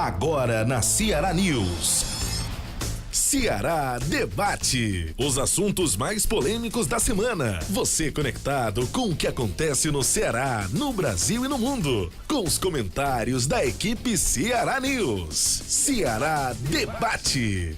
Agora na Ceará News. Ceará Debate. Os assuntos mais polêmicos da semana. Você conectado com o que acontece no Ceará, no Brasil e no mundo. Com os comentários da equipe Ceará News. Ceará Debate.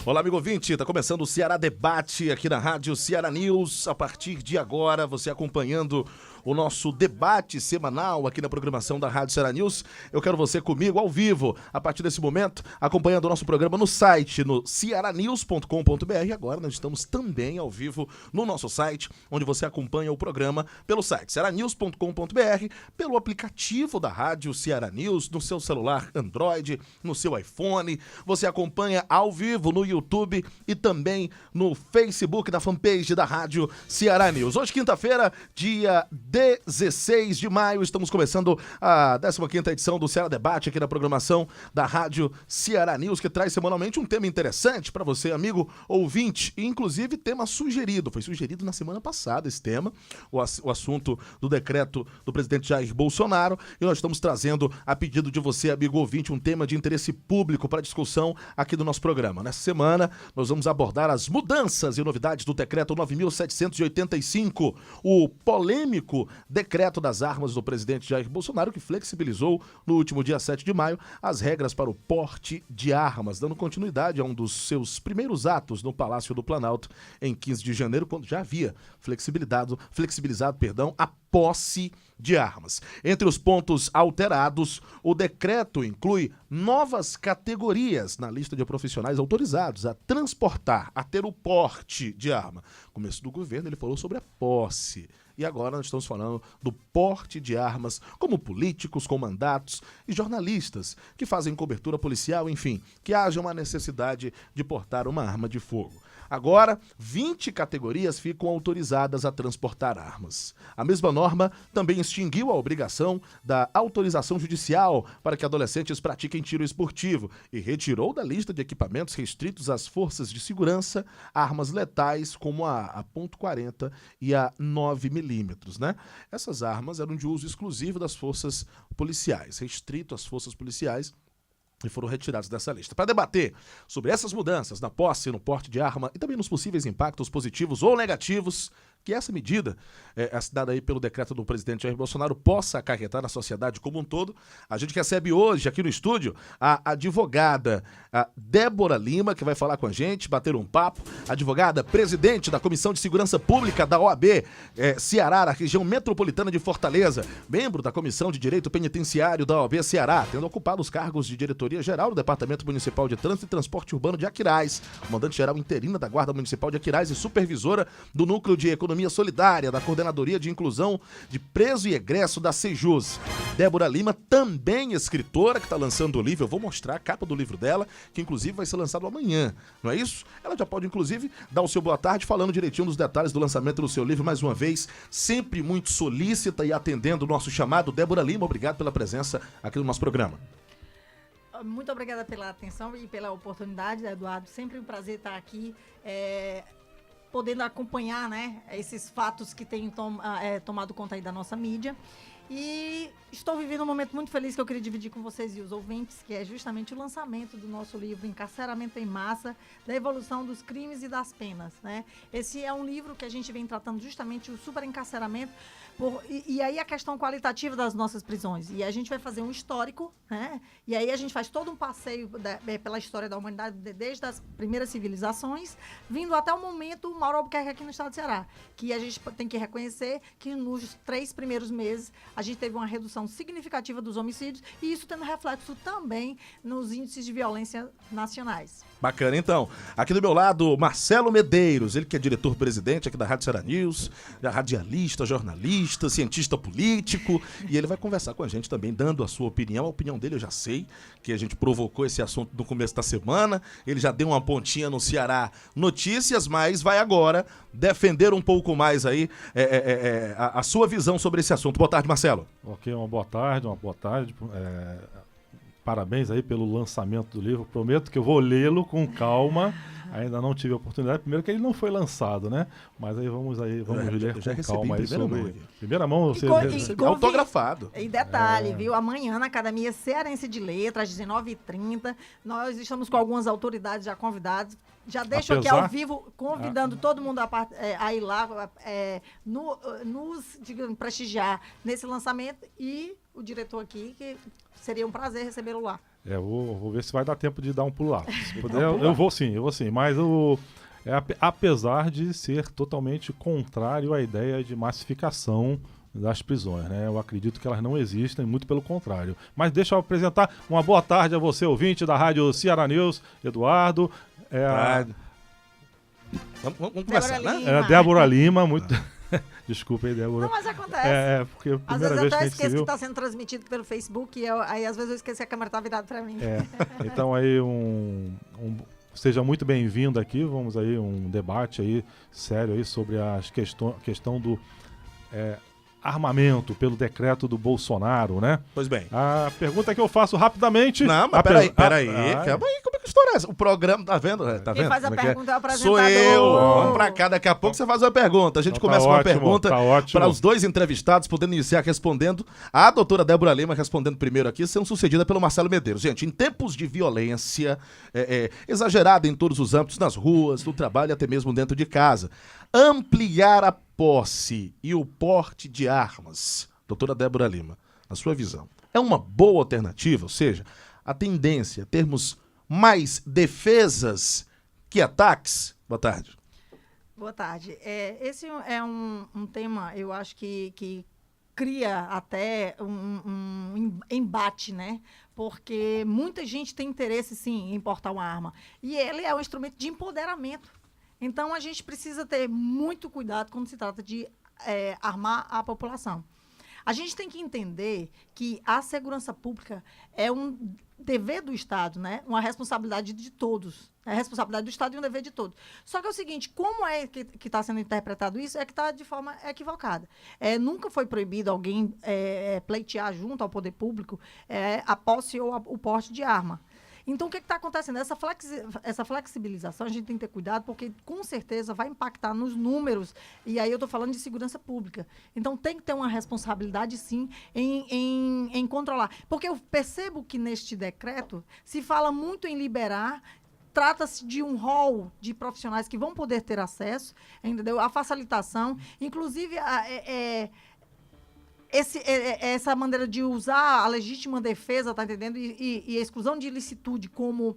Olá, amigo ouvinte, está começando o Ceará Debate aqui na Rádio Ceará News. A partir de agora, você acompanhando o nosso debate semanal aqui na programação da Rádio Ceará News. Eu quero você comigo ao vivo, a partir desse momento, acompanhando o nosso programa no site, no cearanews.com.br. Agora nós estamos também ao vivo no nosso site, onde você acompanha o programa pelo site cearanews.com.br, pelo aplicativo da Rádio Ceará News, no seu celular Android, no seu iPhone. Você acompanha ao vivo no YouTube e também no Facebook, na fanpage da Rádio Ceará News. Hoje, quinta-feira, dia 16 de maio, estamos começando a 15ª edição do Ceará Debate aqui na programação da Rádio Ceará News, que traz semanalmente um tema interessante para você, amigo ouvinte, e inclusive tema sugerido. Foi sugerido na semana passada esse tema, o assunto do decreto do presidente Jair Bolsonaro, e nós estamos trazendo, a pedido de você, amigo ouvinte, um tema de interesse público para discussão aqui do nosso programa. Nessa semana, nós vamos abordar as mudanças e novidades do decreto 9.785, o polêmico decreto das armas do presidente Jair Bolsonaro, que flexibilizou no último dia 7 de maio as regras para o porte de armas, dando continuidade a um dos seus primeiros atos no Palácio do Planalto em 15 de janeiro, quando já havia flexibilizado a posse de armas. Entre os pontos alterados, o decreto inclui novas categorias na lista de profissionais autorizados a transportar, a ter o porte de arma. No começo do governo, ele falou sobre a posse. E agora nós estamos falando do porte de armas, como políticos com mandatos e jornalistas que fazem cobertura policial, enfim, que haja uma necessidade de portar uma arma de fogo. Agora, 20 categorias ficam autorizadas a transportar armas. A mesma norma também extinguiu a obrigação da autorização judicial para que adolescentes pratiquem tiro esportivo e retirou da lista de equipamentos restritos às forças de segurança armas letais como a .40 e a 9mm, né? Essas armas eram de uso exclusivo das forças policiais, restrito às forças policiais, e foram retirados dessa lista. Para debater sobre essas mudanças na posse e no porte de arma e também nos possíveis impactos positivos ou negativos que essa medida, assinada aí pelo decreto do presidente Jair Bolsonaro, possa acarretar na sociedade como um todo, a gente recebe hoje aqui no estúdio a advogada Débora Lima, que vai falar com a gente, bater um papo, advogada, presidente da Comissão de Segurança Pública da OAB Ceará, na região metropolitana de Fortaleza, membro da Comissão de Direito Penitenciário da OAB Ceará, tendo ocupado os cargos de diretoria-geral do Departamento Municipal de Trânsito e Transporte Urbano de Aquiraz, comandante-geral interina da Guarda Municipal de Aquiraz e supervisora do Núcleo de Economia Solidária da Coordenadoria de Inclusão de Preso e Egresso da Sejus. Débora Lima, também escritora, que está lançando o livro. Eu vou mostrar a capa do livro dela, que inclusive vai ser lançado amanhã, não é isso? Ela já pode inclusive dar o seu boa tarde, falando direitinho dos detalhes do lançamento do seu livro, mais uma vez, sempre muito solícita e atendendo o nosso chamado. Débora Lima, obrigado pela presença aqui no nosso programa. Muito obrigada pela atenção e pela oportunidade, Eduardo. Sempre um prazer estar aqui, podendo acompanhar, né, esses fatos que têm tomado conta aí da nossa mídia. E estou vivendo um momento muito feliz que eu queria dividir com vocês e os ouvintes, que é justamente o lançamento do nosso livro Encarceramento em Massa, da evolução dos crimes e das penas, né? Esse é um livro que a gente vem tratando justamente o superencarceramento e aí a questão qualitativa das nossas prisões. E a gente vai fazer um histórico, né? E aí a gente faz todo um passeio pela história da humanidade, desde as primeiras civilizações, vindo até o momento Mauro Albuquerque aqui no estado do Ceará, que a gente tem que reconhecer que nos 3 primeiros meses a gente teve uma redução significativa dos homicídios e isso tendo reflexo também nos índices de violência nacionais. Bacana, então. Aqui do meu lado, Marcelo Medeiros, ele que é diretor-presidente aqui da Rádio Ceará News, radialista, jornalista, cientista político, e ele vai conversar com a gente também, dando a sua opinião. A opinião dele eu já sei, que a gente provocou esse assunto no começo da semana, ele já deu uma pontinha no Ceará Notícias, mas vai agora defender um pouco mais aí a sua visão sobre esse assunto. Boa tarde, Marcelo. Ok, uma boa tarde. parabéns aí pelo lançamento do livro. Prometo que eu vou lê-lo com calma. Ainda não tive a oportunidade. Primeiro que ele não foi lançado, né? Mas aí vamos ler com calma aí sobre... Primeira mão você recebeu autografado. E detalhe, viu? Amanhã na Academia Cearense de Letras, às 19h30, nós estamos com algumas autoridades já convidadas. Já deixo aqui ao vivo, convidando todo mundo a ir lá, digamos, prestigiar nesse lançamento, e o diretor aqui, que seria um prazer recebê-lo lá. Vou ver se vai dar tempo de dar um pulo lá. Se puder, eu vou sim. Mas apesar de ser totalmente contrário à ideia de massificação das prisões, né? Eu acredito que elas não existem, muito pelo contrário. Mas deixa eu apresentar uma boa tarde a você, ouvinte da Rádio Ceará News, Eduardo. Vamos começar, né? Débora Lima, muito... Desculpa aí, Débora. Não, mas acontece. Porque a às primeira vezes vez eu até que esqueço que está sendo transmitido pelo Facebook, e aí às vezes eu esqueço que a câmera está virada para mim. Então aí seja muito bem-vindo aqui. Vamos aí um debate aí sério aí sobre a questão do armamento pelo decreto do Bolsonaro, né? Pois bem. A pergunta que eu faço rapidamente... Não, mas peraí. Calma aí, como é que história é essa? O programa, tá vendo? Quem faz a pergunta é o apresentador. Sou eu. Vamos pra cá, daqui a pouco você faz uma pergunta. A gente começa com uma pergunta para os dois entrevistados, podendo iniciar respondendo. A doutora Débora Lima respondendo primeiro aqui, sendo sucedida pelo Marcelo Medeiros. Gente, em tempos de violência exagerada em todos os âmbitos, nas ruas, no trabalho e até mesmo dentro de casa, ampliar a posse e o porte de armas, doutora Débora Lima, na sua visão, é uma boa alternativa? Ou seja, a tendência a termos mais defesas que ataques? Boa tarde. Boa tarde. Esse é um tema, eu acho que cria até um embate, né? Porque muita gente tem interesse, sim, em portar uma arma. E ele é um instrumento de empoderamento. Então, a gente precisa ter muito cuidado quando se trata de armar a população. A gente tem que entender que a segurança pública é um dever do Estado, né? Uma responsabilidade de todos. É a responsabilidade do Estado e um dever de todos. Só que é o seguinte, como é que está sendo interpretado isso, é que está de forma equivocada. Nunca foi proibido alguém pleitear junto ao poder público a posse ou o porte de arma. Então, o que está acontecendo? Essa flexibilização, a gente tem que ter cuidado, porque, com certeza, vai impactar nos números, e aí eu estou falando de segurança pública. Então, tem que ter uma responsabilidade, sim, em controlar. Porque eu percebo que, neste decreto, se fala muito em liberar. Trata-se de um rol de profissionais que vão poder ter acesso, entendeu? A facilitação, inclusive... essa maneira de usar a legítima defesa, tá entendendo? E a exclusão de ilicitude como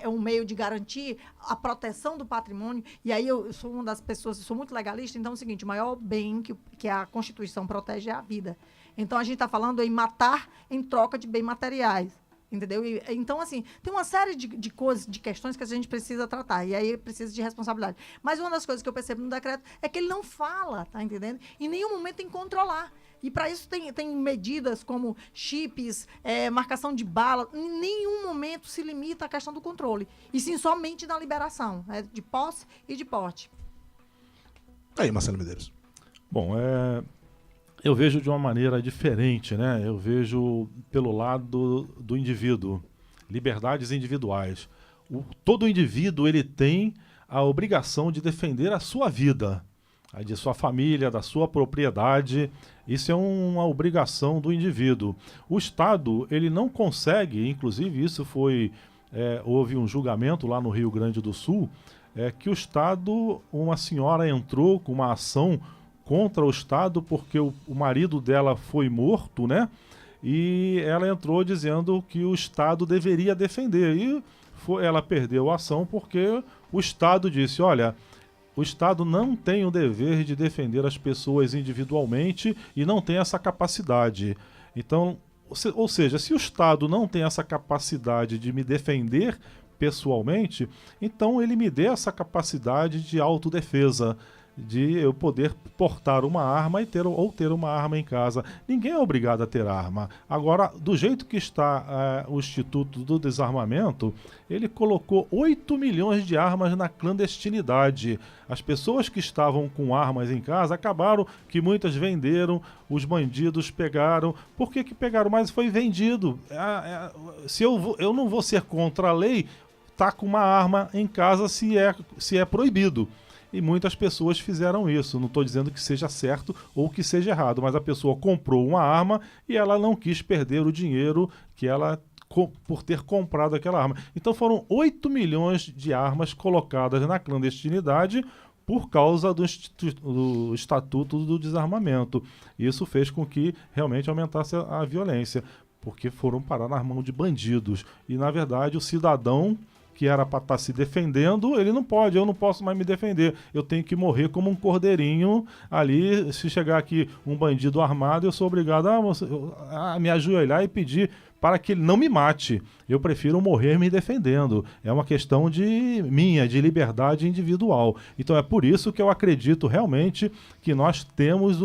um meio de garantir a proteção do patrimônio. E aí eu sou uma das pessoas, eu sou muito legalista, então é o seguinte, o maior bem que a Constituição protege é a vida. Então a gente está falando em matar em troca de bens materiais. Entendeu? Então, assim, tem uma série de coisas, de questões que a gente precisa tratar. E aí precisa de responsabilidade. Mas uma das coisas que eu percebo no decreto é que ele não fala, tá entendendo? Em nenhum momento tem que controlar. E para isso tem medidas como chips, marcação de bala. Em nenhum momento se limita à questão do controle. E sim somente na liberação, de posse e de porte. Aí, Marcelo Medeiros. Bom, eu vejo de uma maneira diferente, né? Eu vejo pelo lado do indivíduo, liberdades individuais. Todo indivíduo ele tem a obrigação de defender a sua vida, a de sua família, da sua propriedade. Isso é uma obrigação do indivíduo. O Estado ele não consegue, inclusive isso houve um julgamento lá no Rio Grande do Sul, que o Estado, uma senhora entrou com uma ação contra o Estado porque o marido dela foi morto, né? E ela entrou dizendo que o Estado deveria defender. E ela perdeu a ação porque o Estado disse, olha, o Estado não tem o dever de defender as pessoas individualmente e não tem essa capacidade. Então, ou seja, se o Estado não tem essa capacidade de me defender pessoalmente, então ele me dê essa capacidade de autodefesa. de eu poder portar uma arma e ter uma arma em casa. Ninguém é obrigado a ter arma. Agora, do jeito que está o Instituto do Desarmamento, ele colocou 8 milhões de armas na clandestinidade. As pessoas que estavam com armas em casa acabaram que muitas venderam, os bandidos pegaram. Por que pegaram? Mas foi vendido. Se eu não vou ser contra a lei, tá com uma arma em casa se é proibido. E muitas pessoas fizeram isso. Não estou dizendo que seja certo ou que seja errado, mas a pessoa comprou uma arma e ela não quis perder o dinheiro que ela por ter comprado aquela arma. Então foram 8 milhões de armas colocadas na clandestinidade por causa do Estatuto do Desarmamento. Isso fez com que realmente aumentasse a violência, porque foram parar na mão de bandidos. E, na verdade, o cidadão que era para estar se defendendo, ele não pode, eu não posso mais me defender. Eu tenho que morrer como um cordeirinho ali. Se chegar aqui um bandido armado, eu sou obrigado a me ajoelhar e pedir para que ele não me mate. Eu prefiro morrer me defendendo. É uma questão de liberdade individual. Então é por isso que eu acredito realmente que nós temos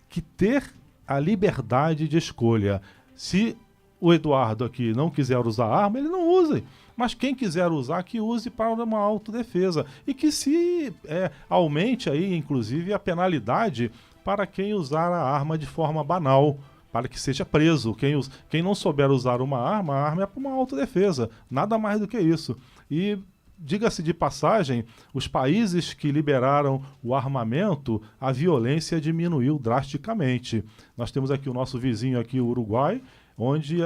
que ter a liberdade de escolha. Se o Eduardo aqui não quiser usar arma, ele não use. Mas quem quiser usar, que use para uma autodefesa. E que se aumente aí, inclusive, a penalidade para quem usar a arma de forma banal, para que seja preso. Quem não souber usar uma arma, a arma é para uma autodefesa. Nada mais do que isso. E, diga-se de passagem, os países que liberaram o armamento, a violência diminuiu drasticamente. Nós temos aqui o nosso vizinho aqui, o Uruguai, onde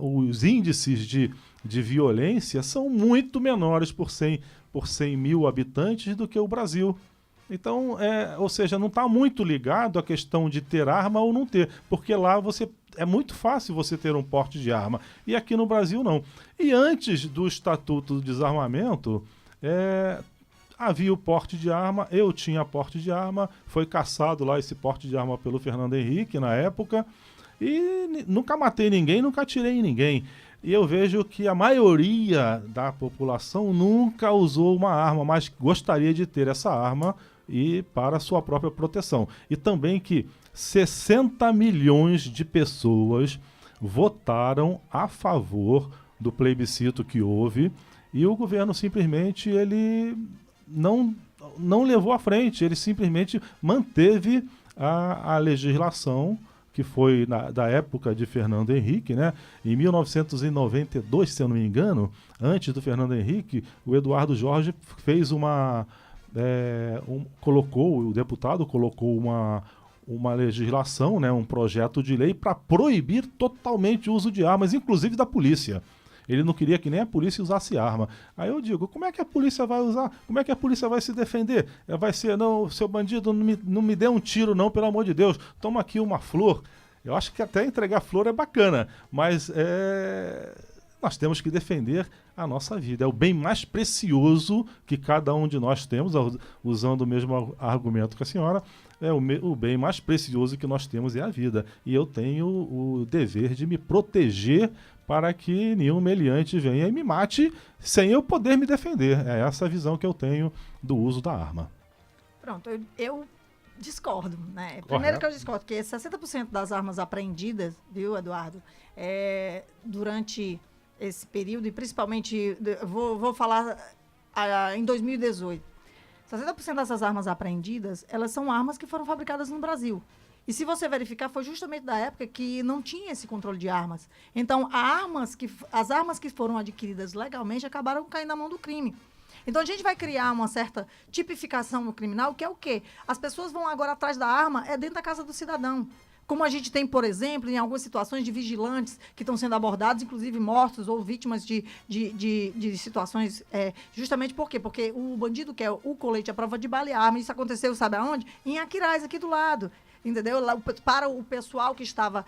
os índices de violência são muito menores por 100 mil habitantes do que o Brasil. Então, ou seja, não está muito ligado à questão de ter arma ou não ter, porque lá é muito fácil você ter um porte de arma, e aqui no Brasil não. E antes do Estatuto do Desarmamento, havia o porte de arma, eu tinha porte de arma, foi caçado lá esse porte de arma pelo Fernando Henrique na época, e nunca matei ninguém, nunca atirei em ninguém. E eu vejo que a maioria da população nunca usou uma arma, mas gostaria de ter essa arma e para sua própria proteção. E também que 60 milhões de pessoas votaram a favor do plebiscito que houve, e o governo simplesmente ele não levou à frente, ele simplesmente manteve a legislação que foi da época de Fernando Henrique, né? Em 1992, se eu não me engano, antes do Fernando Henrique, o Eduardo Jorge fez o deputado colocou uma legislação, né? Um projeto de lei para proibir totalmente o uso de armas, inclusive da polícia. Ele não queria que nem a polícia usasse arma. Aí eu digo, como é que a polícia vai usar? Como é que a polícia vai se defender? Vai ser, não, seu bandido, não me dê um tiro não, pelo amor de Deus. Toma aqui uma flor. Eu acho que até entregar flor é bacana, mas nós temos que defender a nossa vida. É o bem mais precioso que cada um de nós temos, usando o mesmo argumento que a senhora, o bem mais precioso que nós temos é a vida. E eu tenho o dever de me proteger para que nenhum meliante venha e me mate sem eu poder me defender. É essa a visão que eu tenho do uso da arma. Pronto, eu discordo, né? Primeiro que eu discordo, que 60% das armas apreendidas, viu, Eduardo, durante esse período, e principalmente, vou falar em 2018, 60% dessas armas apreendidas, elas são armas que foram fabricadas no Brasil. E se você verificar, foi justamente da época que não tinha esse controle de armas. Então, as armas que foram adquiridas legalmente acabaram caindo na mão do crime. Então, a gente vai criar uma certa tipificação no criminal, que é o quê? As pessoas vão agora atrás da arma, dentro da casa do cidadão. Como a gente tem, por exemplo, em algumas situações de vigilantes que estão sendo abordados, inclusive mortos ou vítimas de situações, justamente por quê? Porque o bandido quer o colete à prova de bala e arma. Isso aconteceu, sabe aonde? Em Aquiraz, aqui do lado. Entendeu? Para o pessoal que estava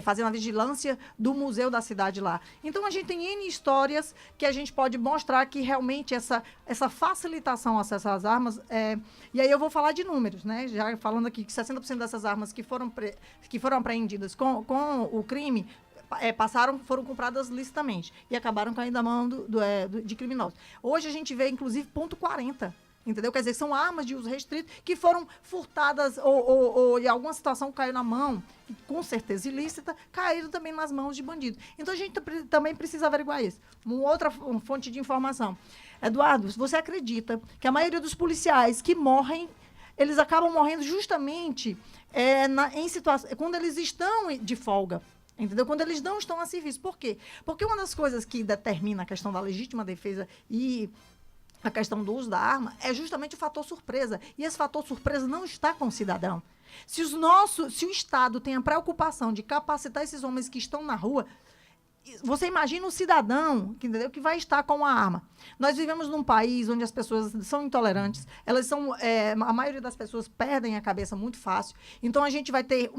fazendo a vigilância do museu da cidade lá. Então, a gente tem N histórias que a gente pode mostrar que realmente essa facilitação ao acesso às armas... E aí eu vou falar de números, né? Já falando aqui que 60% dessas armas que foram apreendidas com o crime foram compradas licitamente e acabaram caindo na mão de criminosos. Hoje a gente vê, inclusive, .40 Entendeu? Quer dizer, são armas de uso restrito que foram furtadas ou em alguma situação caiu na mão, com certeza ilícita, caíram também nas mãos de bandidos. Então a gente também precisa averiguar isso. Uma outra fonte de informação. Eduardo, você acredita que a maioria dos policiais que morrem, eles acabam morrendo justamente em situação, quando eles estão de folga? Entendeu? Quando eles não estão a serviço. Por quê? Porque uma das coisas que determina a questão da legítima defesa e a questão do uso da arma é justamente o fator surpresa. E esse fator surpresa não está com o cidadão. Se o Estado tem a preocupação de capacitar esses homens que estão na rua, você imagina o cidadão, entendeu, que vai estar com uma arma. Nós vivemos num país onde as pessoas são intolerantes, a maioria das pessoas perdem a cabeça muito fácil. Então, a gente vai ter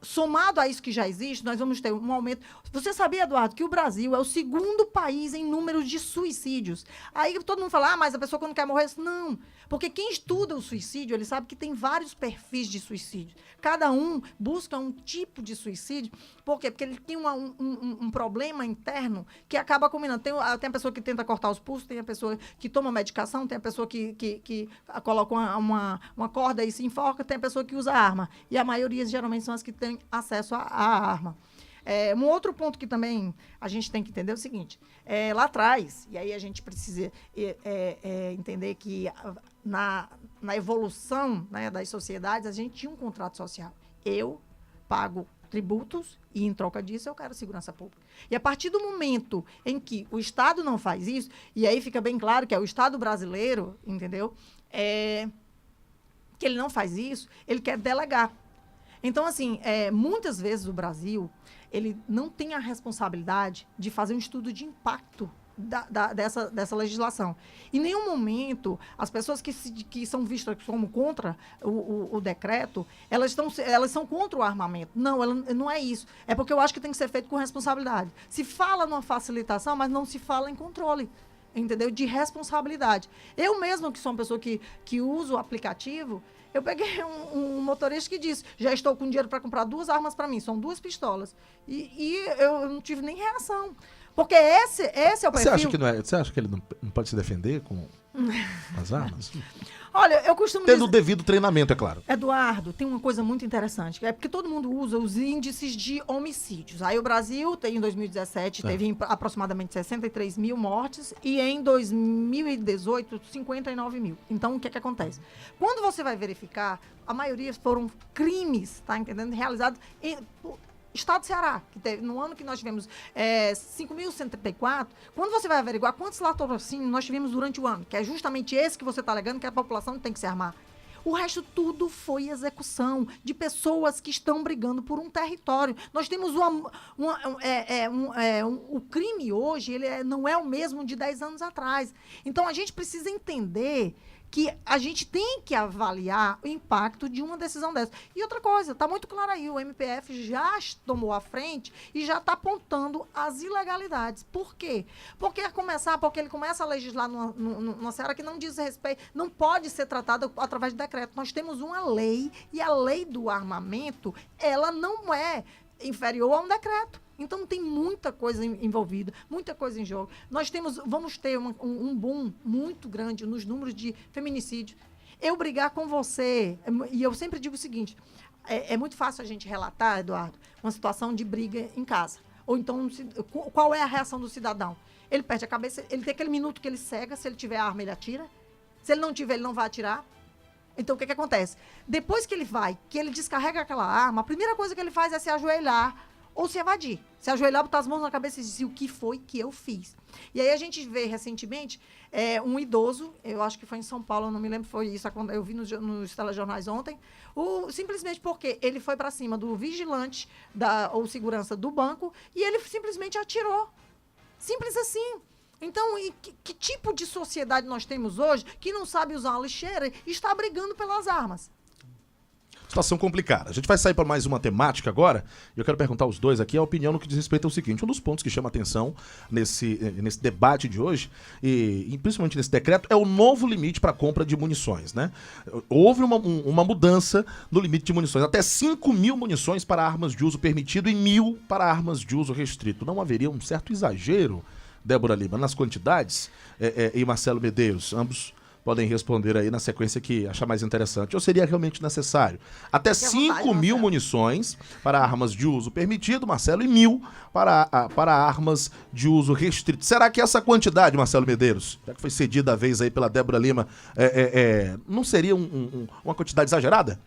somado a isso que já existe, nós vamos ter um aumento. Você sabia, Eduardo, que o Brasil é o segundo país em número de suicídios? Aí todo mundo fala, mas a pessoa quando quer morrer... Não, porque quem estuda o suicídio, ele sabe que tem vários perfis de suicídio. Cada um busca um tipo de suicídio. Por quê? Porque ele tem um problema interno que acaba combinando. Tem a pessoa que tenta cortar os pulsos, tem a pessoa que toma medicação, tem a pessoa que coloca uma corda e se enforca, tem a pessoa que usa arma. E a maioria, geralmente, são as que têm acesso à arma. Um outro ponto que também a gente tem que entender é o seguinte, lá atrás, e aí a gente precisa entender que na evolução, né, das sociedades, a gente tinha um contrato social. Eu pago tributos e, em troca disso, eu quero segurança pública. E a partir do momento em que o Estado não faz isso, e aí fica bem claro que é o Estado brasileiro, entendeu? Que ele não faz isso, ele quer delegar. Então, assim, muitas vezes o Brasil, ele não tem a responsabilidade de fazer um estudo de impacto dessa legislação. Em nenhum momento, as pessoas que são vistas como contra o decreto, elas são contra o armamento. Não é isso. É porque eu acho que tem que ser feito com responsabilidade. Se fala numa facilitação, mas não se fala em controle. Entendeu? De responsabilidade. Eu mesmo, que sou uma pessoa que uso o aplicativo, eu peguei um motorista que disse, já estou com dinheiro para comprar 2 armas para mim, são 2 pistolas. E eu não tive nem reação. Porque esse é o perfil... Você acha que ele não pode se defender com as armas? Olha, eu costumo Tendo o devido treinamento, é claro. Eduardo, tem uma coisa muito interessante, porque todo mundo usa os índices de homicídios. Aí o Brasil, em 2017, teve aproximadamente 63 mil mortes e em 2018, 59 mil. Então, o que acontece? Quando você vai verificar, a maioria foram crimes, tá entendendo? Realizados Estado do Ceará, que teve, no ano que nós tivemos 5.134, quando você vai averiguar quantos latrocínios nós tivemos durante o ano, que é justamente esse que você está alegando, que a população tem que se armar. O resto tudo foi execução de pessoas que estão brigando por um território. Nós temos o crime hoje, ele não é o mesmo de 10 anos atrás. Então, a gente precisa entender que a gente tem que avaliar o impacto de uma decisão dessa. E outra coisa, está muito claro aí, o MPF já tomou a frente e já está apontando as ilegalidades. Por quê? Porque ele começa a legislar numa seara que não diz respeito, não pode ser tratada através de decreto. Nós temos uma lei, e a lei do armamento, ela não é inferior a um decreto. Então, tem muita coisa envolvida, muita coisa em jogo. Vamos ter um boom muito grande nos números de feminicídio. Eu brigar com você, e eu sempre digo o seguinte, é muito fácil a gente relatar, Eduardo, uma situação de briga em casa. Ou então, qual é a reação do cidadão? Ele perde a cabeça, ele tem aquele minuto que ele cega, se ele tiver arma, ele atira. Se ele não tiver, ele não vai atirar. Então, o que acontece? Depois que ele descarrega aquela arma, a primeira coisa que ele faz é se ajoelhar ou se evadir. Se ajoelhar, botar as mãos na cabeça e dizer o que foi que eu fiz. E aí a gente vê recentemente um idoso, eu acho que foi em São Paulo, eu não me lembro, foi isso, eu vi nos telejornais ontem, simplesmente porque ele foi para cima do vigilante ou segurança do banco e ele simplesmente atirou. Simples assim. Então, que tipo de sociedade nós temos hoje que não sabe usar uma lixeira e está brigando pelas armas? Situação complicada. A gente vai sair para mais uma temática agora. E eu quero perguntar aos dois aqui a opinião no que diz respeito ao seguinte. Um dos pontos que chama atenção nesse debate de hoje, e principalmente nesse decreto, é o novo limite para compra de munições, né? Houve uma mudança no limite de munições. Até 5.000 munições para armas de uso permitido e 1.000 para armas de uso restrito. Não haveria um certo exagero Débora Lima, nas quantidades, e Marcelo Medeiros, ambos podem responder aí na sequência que achar mais interessante. Ou seria realmente necessário? Até 5.000 munições para armas de uso permitido, Marcelo, e 1.000 para armas de uso restrito. Será que essa quantidade, Marcelo Medeiros, já que foi cedida a vez aí pela Débora Lima, não seria uma quantidade exagerada?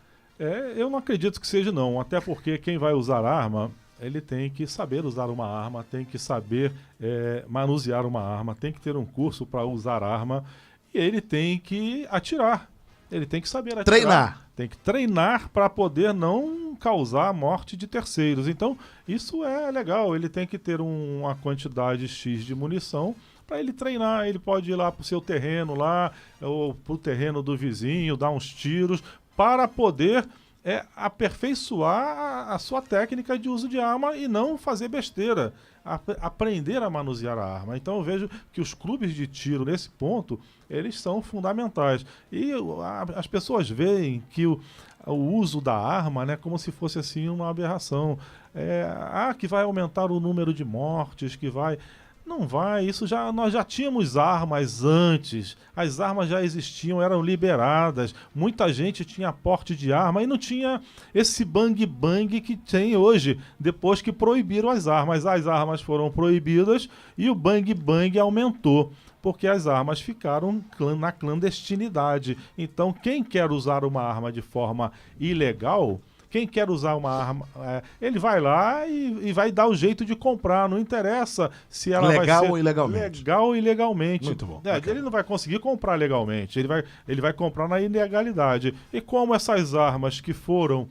Eu não acredito que seja, não. Até porque quem vai usar arma, ele tem que saber usar uma arma, tem que saber manusear uma arma, tem que ter um curso para usar arma. E ele tem que atirar. Ele tem que saber atirar. Treinar. Tem que treinar para poder não causar a morte de terceiros. Então, isso é legal. Ele tem que ter uma quantidade X de munição para ele treinar. Ele pode ir lá para o seu terreno, ou para o terreno do vizinho, dar uns tiros, para poder aperfeiçoar a sua técnica de uso de arma e não fazer besteira. Aprender a manusear a arma. Então eu vejo que os clubes de tiro, nesse ponto, eles são fundamentais. E as pessoas veem que o uso da arma, né, como se fosse assim uma aberração. Que vai aumentar o número de mortes, que vai... Não vai, nós já tínhamos armas antes, as armas já existiam, eram liberadas, muita gente tinha porte de arma e não tinha esse bang-bang que tem hoje, depois que proibiram as armas foram proibidas e o bang-bang aumentou, porque as armas ficaram na clandestinidade. Então quem quer usar uma arma de forma ilegal... Quem quer usar uma arma, ele vai lá e vai dar o jeito de comprar. Não interessa se ela legal vai ser ou ilegalmente. Legal ou ilegalmente. Muito bom. Ele não vai conseguir comprar legalmente. Ele vai comprar na ilegalidade. E como essas armas que foram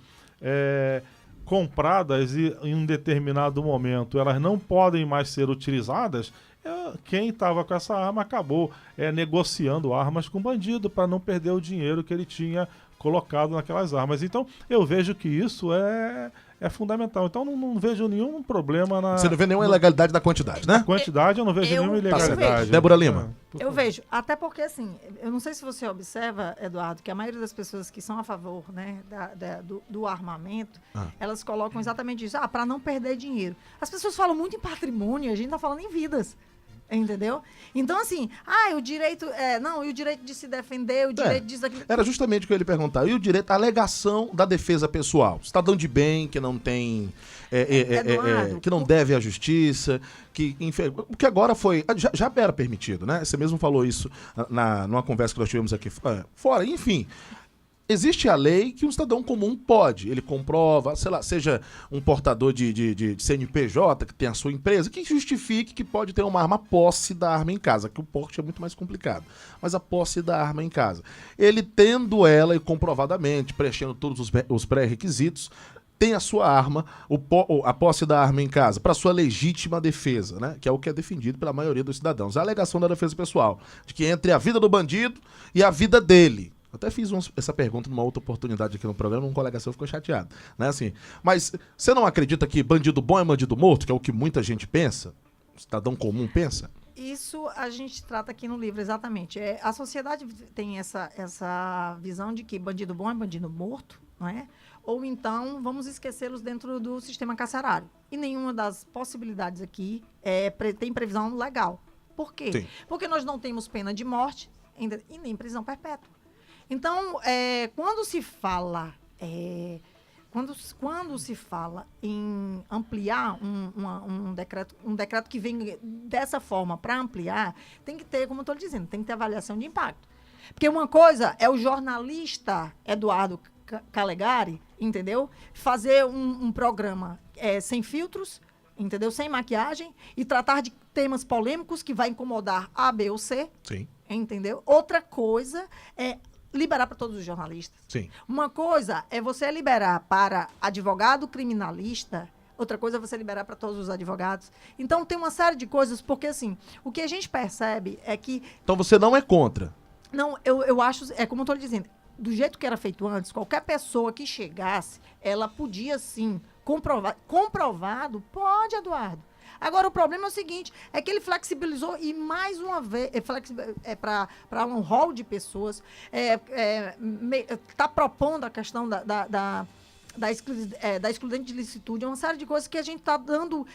compradas e em um determinado momento elas não podem mais ser utilizadas, quem estava com essa arma acabou negociando armas com bandido para não perder o dinheiro que ele tinha colocado naquelas armas. Então, eu vejo que isso é fundamental. Então, não vejo nenhum problema na... Você não vê nenhuma ilegalidade da quantidade, né? Na quantidade, eu não vejo nenhuma ilegalidade. Débora Lima. Eu vejo. Até porque, assim, eu não sei se você observa, Eduardo, que a maioria das pessoas que são a favor, né, do armamento, elas colocam exatamente isso. Para não perder dinheiro. As pessoas falam muito em patrimônio, a gente está falando em vidas. Entendeu? Então, assim, o direito. E o direito de se defender, o direito disso, daquilo. Era justamente o que eu ia lhe perguntar. E o direito, a alegação da defesa pessoal? Cidadão de bem, que não tem. Que não deve à justiça, porque agora foi. Já era permitido, né? Você mesmo falou isso numa conversa que nós tivemos aqui fora. Enfim. Existe a lei que um cidadão comum pode, ele comprova, sei lá, seja um portador de CNPJ, que tem a sua empresa, que justifique que pode ter uma arma, a posse da arma em casa, que o porte é muito mais complicado, mas a posse da arma em casa. Ele tendo ela e comprovadamente, preenchendo todos os pré-requisitos, tem a sua arma, a posse da arma em casa, para sua legítima defesa, né? Que é o que é defendido pela maioria dos cidadãos. A alegação da defesa pessoal, de que entre a vida do bandido e a vida dele. Até fiz essa pergunta numa outra oportunidade aqui no programa, um colega seu ficou chateado, né, assim. Mas você não acredita que bandido bom é bandido morto, que é o que muita gente pensa? O cidadão comum pensa? Isso a gente trata aqui no livro, exatamente. A sociedade tem essa visão de que bandido bom é bandido morto, não é? Ou então vamos esquecê-los dentro do sistema carcerário. E nenhuma das possibilidades aqui tem previsão legal. Por quê? Sim. Porque nós não temos pena de morte e nem prisão perpétua. Então, quando se fala em ampliar um decreto que vem dessa forma para ampliar, tem que ter, como eu estou dizendo, tem que ter avaliação de impacto. Porque uma coisa é o jornalista Eduardo Calegari, entendeu? Fazer um programa sem filtros, entendeu? Sem maquiagem e tratar de temas polêmicos que vai incomodar A, B ou C. Sim. Entendeu? Outra coisa é liberar para todos os jornalistas. Sim. Uma coisa é você liberar para advogado criminalista, outra coisa é você liberar para todos os advogados. Então, tem uma série de coisas, porque, assim, o que a gente percebe é que... Então, você não é contra? Não, eu acho, como eu estou lhe dizendo, do jeito que era feito antes, qualquer pessoa que chegasse, ela podia, sim, comprovado, pode, Eduardo. Agora, o problema é o seguinte, é que ele flexibilizou e, mais uma vez, para um rol de pessoas, está propondo a questão da excludente de licitude, uma série de coisas que a gente está dando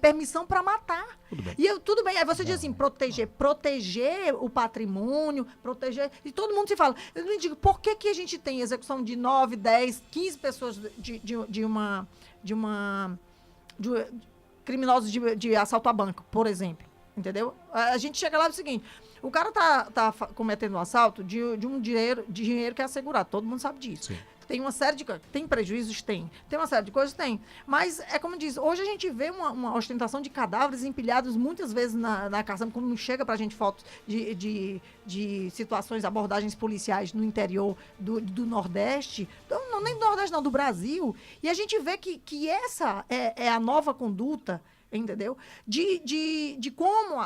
permissão para matar. Tudo bem. E tudo bem, aí você diz assim, proteger o patrimônio, e todo mundo se fala. Eu me digo, por que a gente tem execução de 9, 10, 15 pessoas de criminosos de assalto a banco, por exemplo, entendeu? A gente chega lá e é o seguinte, o cara tá cometendo um assalto de um dinheiro que é assegurado, todo mundo sabe disso. Sim. Tem uma série de coisas. Tem prejuízos? Tem uma série de coisas? Tem. Mas, é como diz, hoje a gente vê uma ostentação de cadáveres empilhados muitas vezes na caçamba, como chega pra gente fotos de situações, abordagens policiais no interior do Nordeste, não nem do Nordeste não, do Brasil, e a gente vê que essa é a nova conduta, entendeu? De como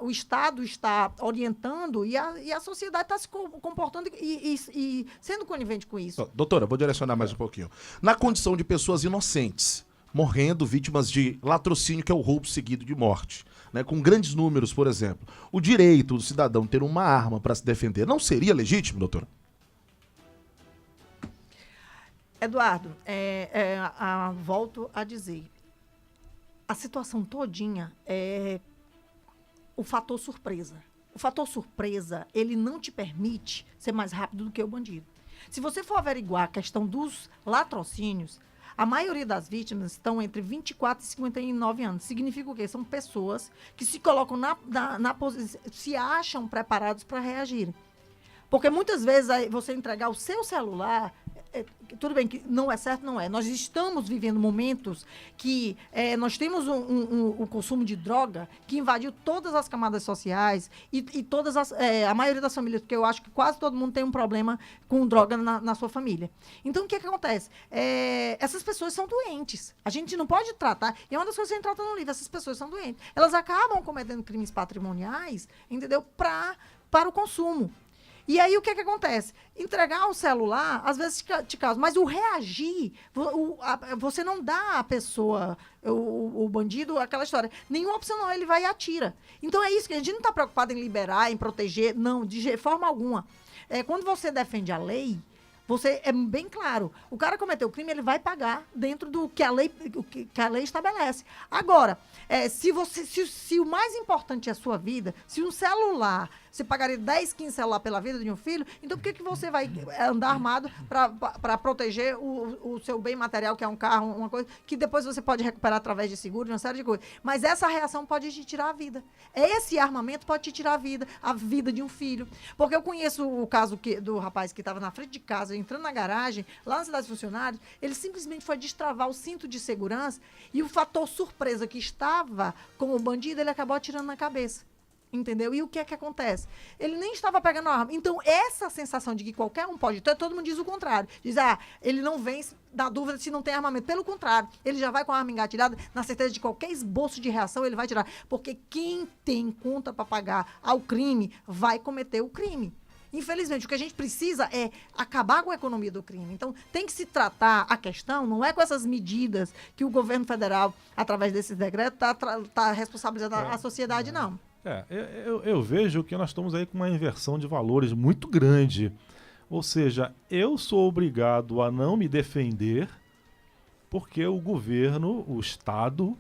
o Estado está orientando e a sociedade está se comportando e sendo conivente com isso. Doutora, vou direcionar mais um pouquinho. Na condição de pessoas inocentes, morrendo, vítimas de latrocínio, que é o roubo seguido de morte, né, com grandes números, por exemplo, o direito do cidadão ter uma arma para se defender não seria legítimo, doutora? Eduardo, volto a dizer, a situação todinha é o fator surpresa. O fator surpresa, ele não te permite ser mais rápido do que o bandido. Se você for averiguar a questão dos latrocínios, a maioria das vítimas estão entre 24 e 59 anos. Significa o quê? São pessoas que se colocam na posição, se acham preparados para reagirem. Porque muitas vezes você entregar o seu celular, tudo bem que não é certo, não é. Nós estamos vivendo momentos que nós temos um consumo de droga que invadiu todas as camadas sociais e a maioria das famílias, porque eu acho que quase todo mundo tem um problema com droga na sua família. Então, o que acontece? Essas pessoas são doentes. A gente não pode tratar, e é uma das coisas que a gente trata no livro, essas pessoas são doentes. Elas acabam cometendo crimes patrimoniais, entendeu? Para o consumo. E aí, o que acontece? Entregar o celular, às vezes te causa, mas o reagir, você não dá à pessoa, o bandido, aquela história. Nenhuma opção não, ele vai e atira. Então, é isso que a gente não está preocupado em liberar, em proteger, não, de forma alguma. Quando você defende a lei, você é bem claro, o cara cometeu o crime, ele vai pagar dentro do que a lei estabelece. Agora, se o mais importante é a sua vida, se um celular, você pagaria 10, 15 celular pela vida de um filho, então por que você vai andar armado para proteger o seu bem material, que é um carro, uma coisa, que depois você pode recuperar através de seguro, uma série de coisas. Mas essa reação pode te tirar a vida. Esse armamento pode te tirar a vida de um filho. Porque eu conheço o caso do rapaz que estava na frente de casa, entrando na garagem, lá na cidade dos funcionários, ele simplesmente foi destravar o cinto de segurança e o fator surpresa que estava com o bandido, ele acabou atirando na cabeça. Entendeu? E o que acontece? Ele nem estava pegando a arma. Então, essa sensação de que qualquer um pode ter, todo mundo diz o contrário. Diz, ele não vence na dúvida se não tem armamento. Pelo contrário, ele já vai com a arma engatilhada, na certeza de qualquer esboço de reação, ele vai tirar. Porque quem tem conta para pagar ao crime, vai cometer o crime. Infelizmente, o que a gente precisa é acabar com a economia do crime. Então, tem que se tratar a questão, não é com essas medidas que o governo federal, através desses decretos, está responsabilizando a sociedade, não. Eu vejo que nós estamos aí com uma inversão de valores muito grande. Ou seja, eu sou obrigado a não me defender porque o governo, o Estado,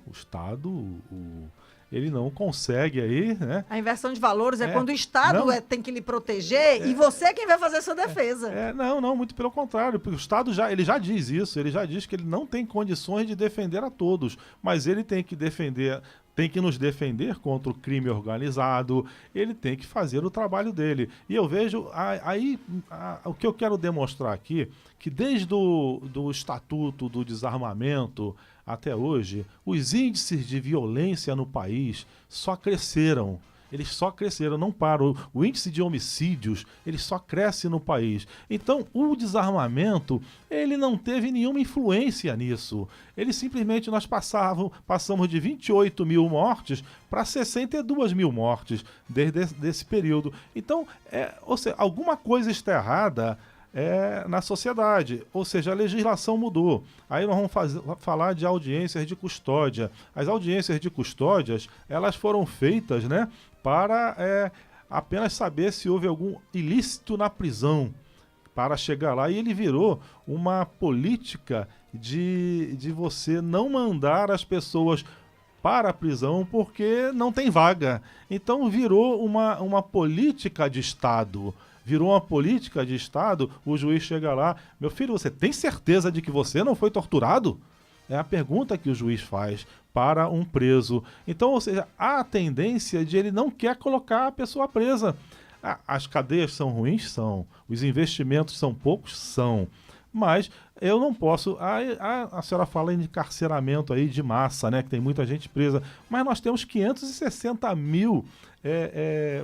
ele não consegue aí, né? A inversão de valores é quando o Estado tem que lhe proteger e você é quem vai fazer a sua defesa. Não, muito pelo contrário, porque o Estado ele já diz isso, ele já diz que ele não tem condições de defender a todos, mas ele tem que nos defender contra o crime organizado, ele tem que fazer o trabalho dele. E eu vejo, o que eu quero demonstrar aqui, que desde do Estatuto do Desarmamento até hoje, os índices de violência no país só cresceram. Eles só cresceram, não param. O índice de homicídios, ele só cresce no país. Então, o desarmamento, ele não teve nenhuma influência nisso. Ele simplesmente, nós passamos de 28 mil mortes para 62 mil mortes desde esse período. Então, ou seja, alguma coisa está errada na sociedade, ou seja, a legislação mudou. Aí nós vamos falar de audiências de custódia. As audiências de custódias, elas foram feitas, para apenas saber se houve algum ilícito na prisão. para chegar lá, e ele virou uma política de você não mandar as pessoas para a prisão porque não tem vaga. Então virou uma política de Estado. Virou uma política de Estado, o juiz chega lá, meu filho, você tem certeza de que você não foi torturado? É a pergunta que o juiz faz para um preso. Então, ou seja, há a tendência de ele não quer colocar a pessoa presa. As cadeias são ruins? São. Os investimentos são poucos? São. Mas eu não posso... A senhora fala em encarceramento aí de massa, né? Que tem muita gente presa. Mas nós temos 560 mil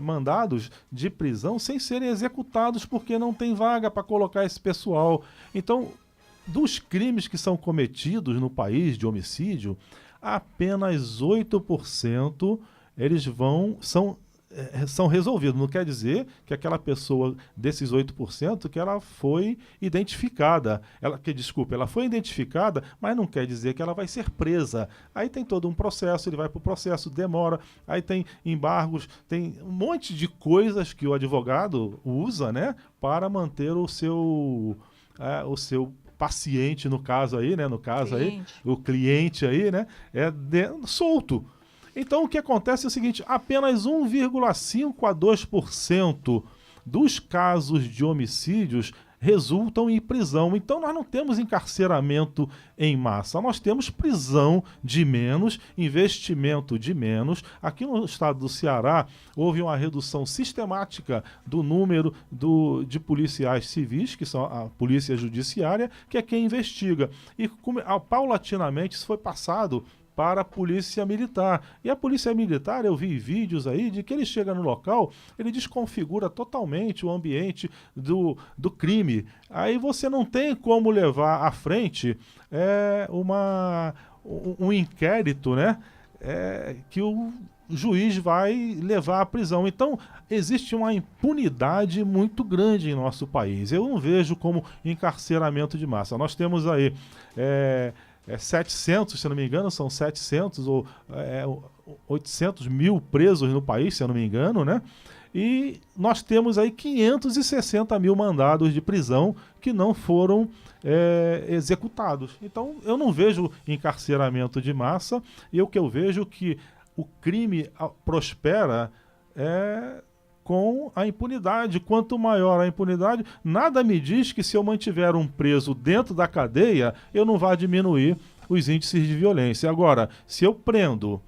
mandados de prisão sem serem executados porque não tem vaga para colocar esse pessoal. Então, dos crimes que são cometidos no país de homicídio, apenas 8% eles são resolvidos. Não quer dizer que aquela pessoa desses 8% que ela foi identificada. Ela foi identificada, mas não quer dizer que ela vai ser presa. Aí tem todo um processo, ele vai para o processo, demora, aí tem embargos, tem um monte de coisas que o advogado usa, né, para manter o seu paciente, no caso aí, né, o cliente aí, né, solto. Então, o que acontece é o seguinte, apenas 1,5% a 2% dos casos de homicídios resultam em prisão. Então, nós não temos encarceramento em massa, nós temos prisão de menos, investimento de menos. Aqui no estado do Ceará, houve uma redução sistemática do número de policiais civis, que são a polícia judiciária, que é quem investiga. E paulatinamente isso foi passado para a polícia militar. E a polícia militar, eu vi vídeos aí de que ele chega no local, ele desconfigura totalmente o ambiente do crime. Aí você não tem como levar à frente um inquérito, né? Que o juiz vai levar à prisão. Então, existe uma impunidade muito grande em nosso país. Eu não vejo como encarceramento de massa. Nós temos aí 700, se eu não me engano, são 700 ou 800 mil presos no país, se eu não me engano, né? E nós temos aí 560 mil mandados de prisão que não foram executados. Então, eu não vejo encarceramento de massa, e o que eu vejo é que o crime prospera com a impunidade. Quanto maior a impunidade, nada me diz que se eu mantiver um preso dentro da cadeia, eu não vá diminuir os índices de violência. Agora, se eu prendo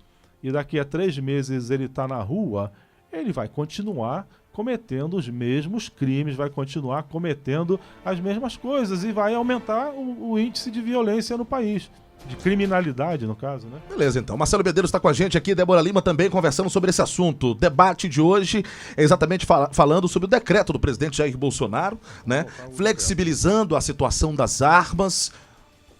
e daqui a 3 meses ele está na rua, ele vai continuar cometendo os mesmos crimes, vai continuar cometendo as mesmas coisas e vai aumentar o índice de violência no país. De criminalidade, no caso, né? Beleza, então. Marcelo Medeiros está com a gente aqui, Débora Lima também, conversando sobre esse assunto. O debate de hoje é exatamente falando sobre o decreto do presidente Jair Bolsonaro, né? Flexibilizando a situação das armas.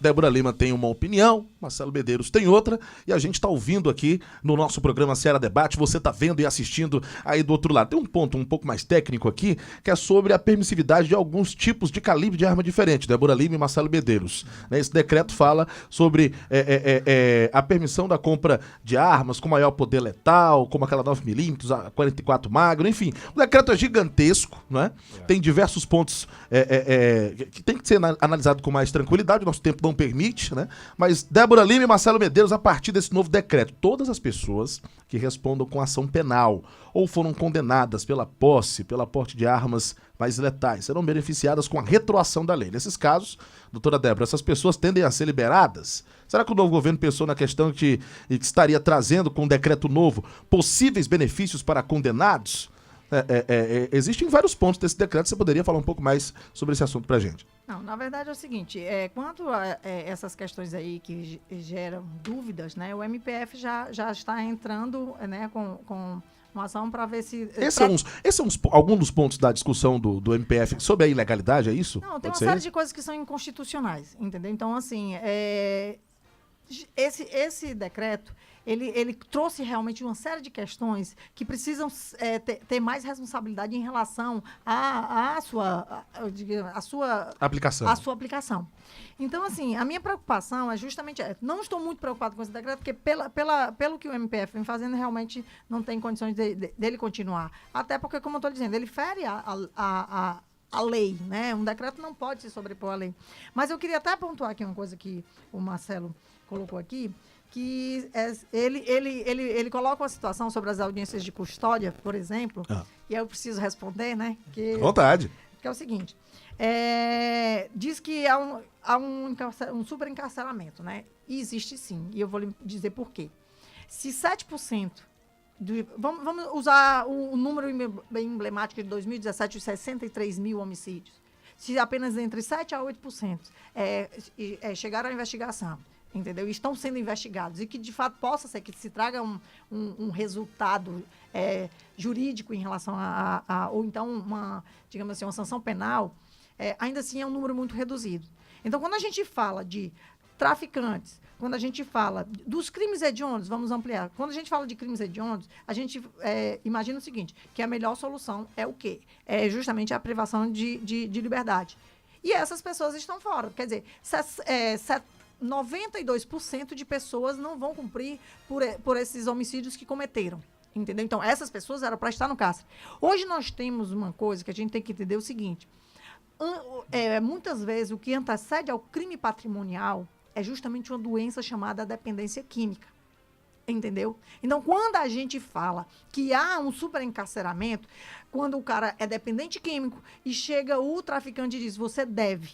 Débora Lima tem uma opinião, Marcelo Medeiros tem outra, e a gente está ouvindo aqui no nosso programa Ceará Debate, você está vendo e assistindo aí do outro lado. Tem um ponto um pouco mais técnico aqui, que é sobre a permissividade de alguns tipos de calibre de arma diferente, Débora Lima e Marcelo Medeiros. Esse decreto fala sobre a permissão da compra de armas com maior poder letal, como aquela 9mm, a 44 Magno, enfim. O decreto é gigantesco, né? Tem diversos pontos que tem que ser analisado com mais tranquilidade, o nosso tempo não permite, né? Mas Débora Lima e Marcelo Medeiros, a partir desse novo decreto, todas as pessoas que respondam com ação penal ou foram condenadas pela posse, pela porte de armas mais letais, serão beneficiadas com a retroação da lei. Nesses casos, doutora Débora, essas pessoas tendem a ser liberadas? Será que o novo governo pensou na questão que estaria trazendo com um decreto novo possíveis benefícios para condenados? Existem vários pontos desse decreto, você poderia falar um pouco mais sobre esse assunto pra gente? Não, na verdade é o seguinte, quanto a essas questões aí que geram dúvidas, né, o MPF já está entrando, né, com uma ação para ver se... Esse é algum dos pontos da discussão do MPF sobre a ilegalidade, é isso? Não, tem uma série de coisas que são inconstitucionais, entendeu? Então, assim, esse decreto, ele trouxe realmente uma série de questões que precisam ter mais responsabilidade em relação à sua aplicação. Então, assim, a minha preocupação é justamente não estou muito preocupado com esse decreto, porque pelo que o MPF vem fazendo, realmente não tem condições dele continuar. Até porque, como eu estou dizendo, ele fere a lei, né? Um decreto não pode se sobrepor à lei. Mas eu queria até pontuar aqui uma coisa que o Marcelo colocou aqui, que ele coloca uma situação sobre as audiências de custódia, por exemplo, e eu preciso responder, né? À vontade. Que é o seguinte, diz que há um superencarceramento, né? E existe sim, e eu vou lhe dizer por quê. Se 7%, vamos usar o número bem emblemático de 2017, os 63 mil homicídios, se apenas entre 7% a 8% chegaram à investigação, entendeu? Estão sendo investigados e que, de fato, possa ser que se traga um resultado jurídico em relação ou então digamos assim, uma sanção penal, ainda assim é um número muito reduzido. Então, quando a gente fala de traficantes, quando a gente fala dos crimes hediondos, vamos ampliar. Quando a gente fala de crimes hediondos, a gente imagina o seguinte, que a melhor solução é o quê? É justamente a privação de liberdade. E essas pessoas estão fora. Quer dizer, 92% de pessoas não vão cumprir por esses homicídios que cometeram. Entendeu? Então, essas pessoas eram para estar no cárcere. Hoje nós temos uma coisa que a gente tem que entender o seguinte. Muitas vezes o que antecede ao crime patrimonial é justamente uma doença chamada dependência química. Entendeu? Então, quando a gente fala que há um superencarceramento, quando o cara é dependente químico e chega o traficante e diz, você deve,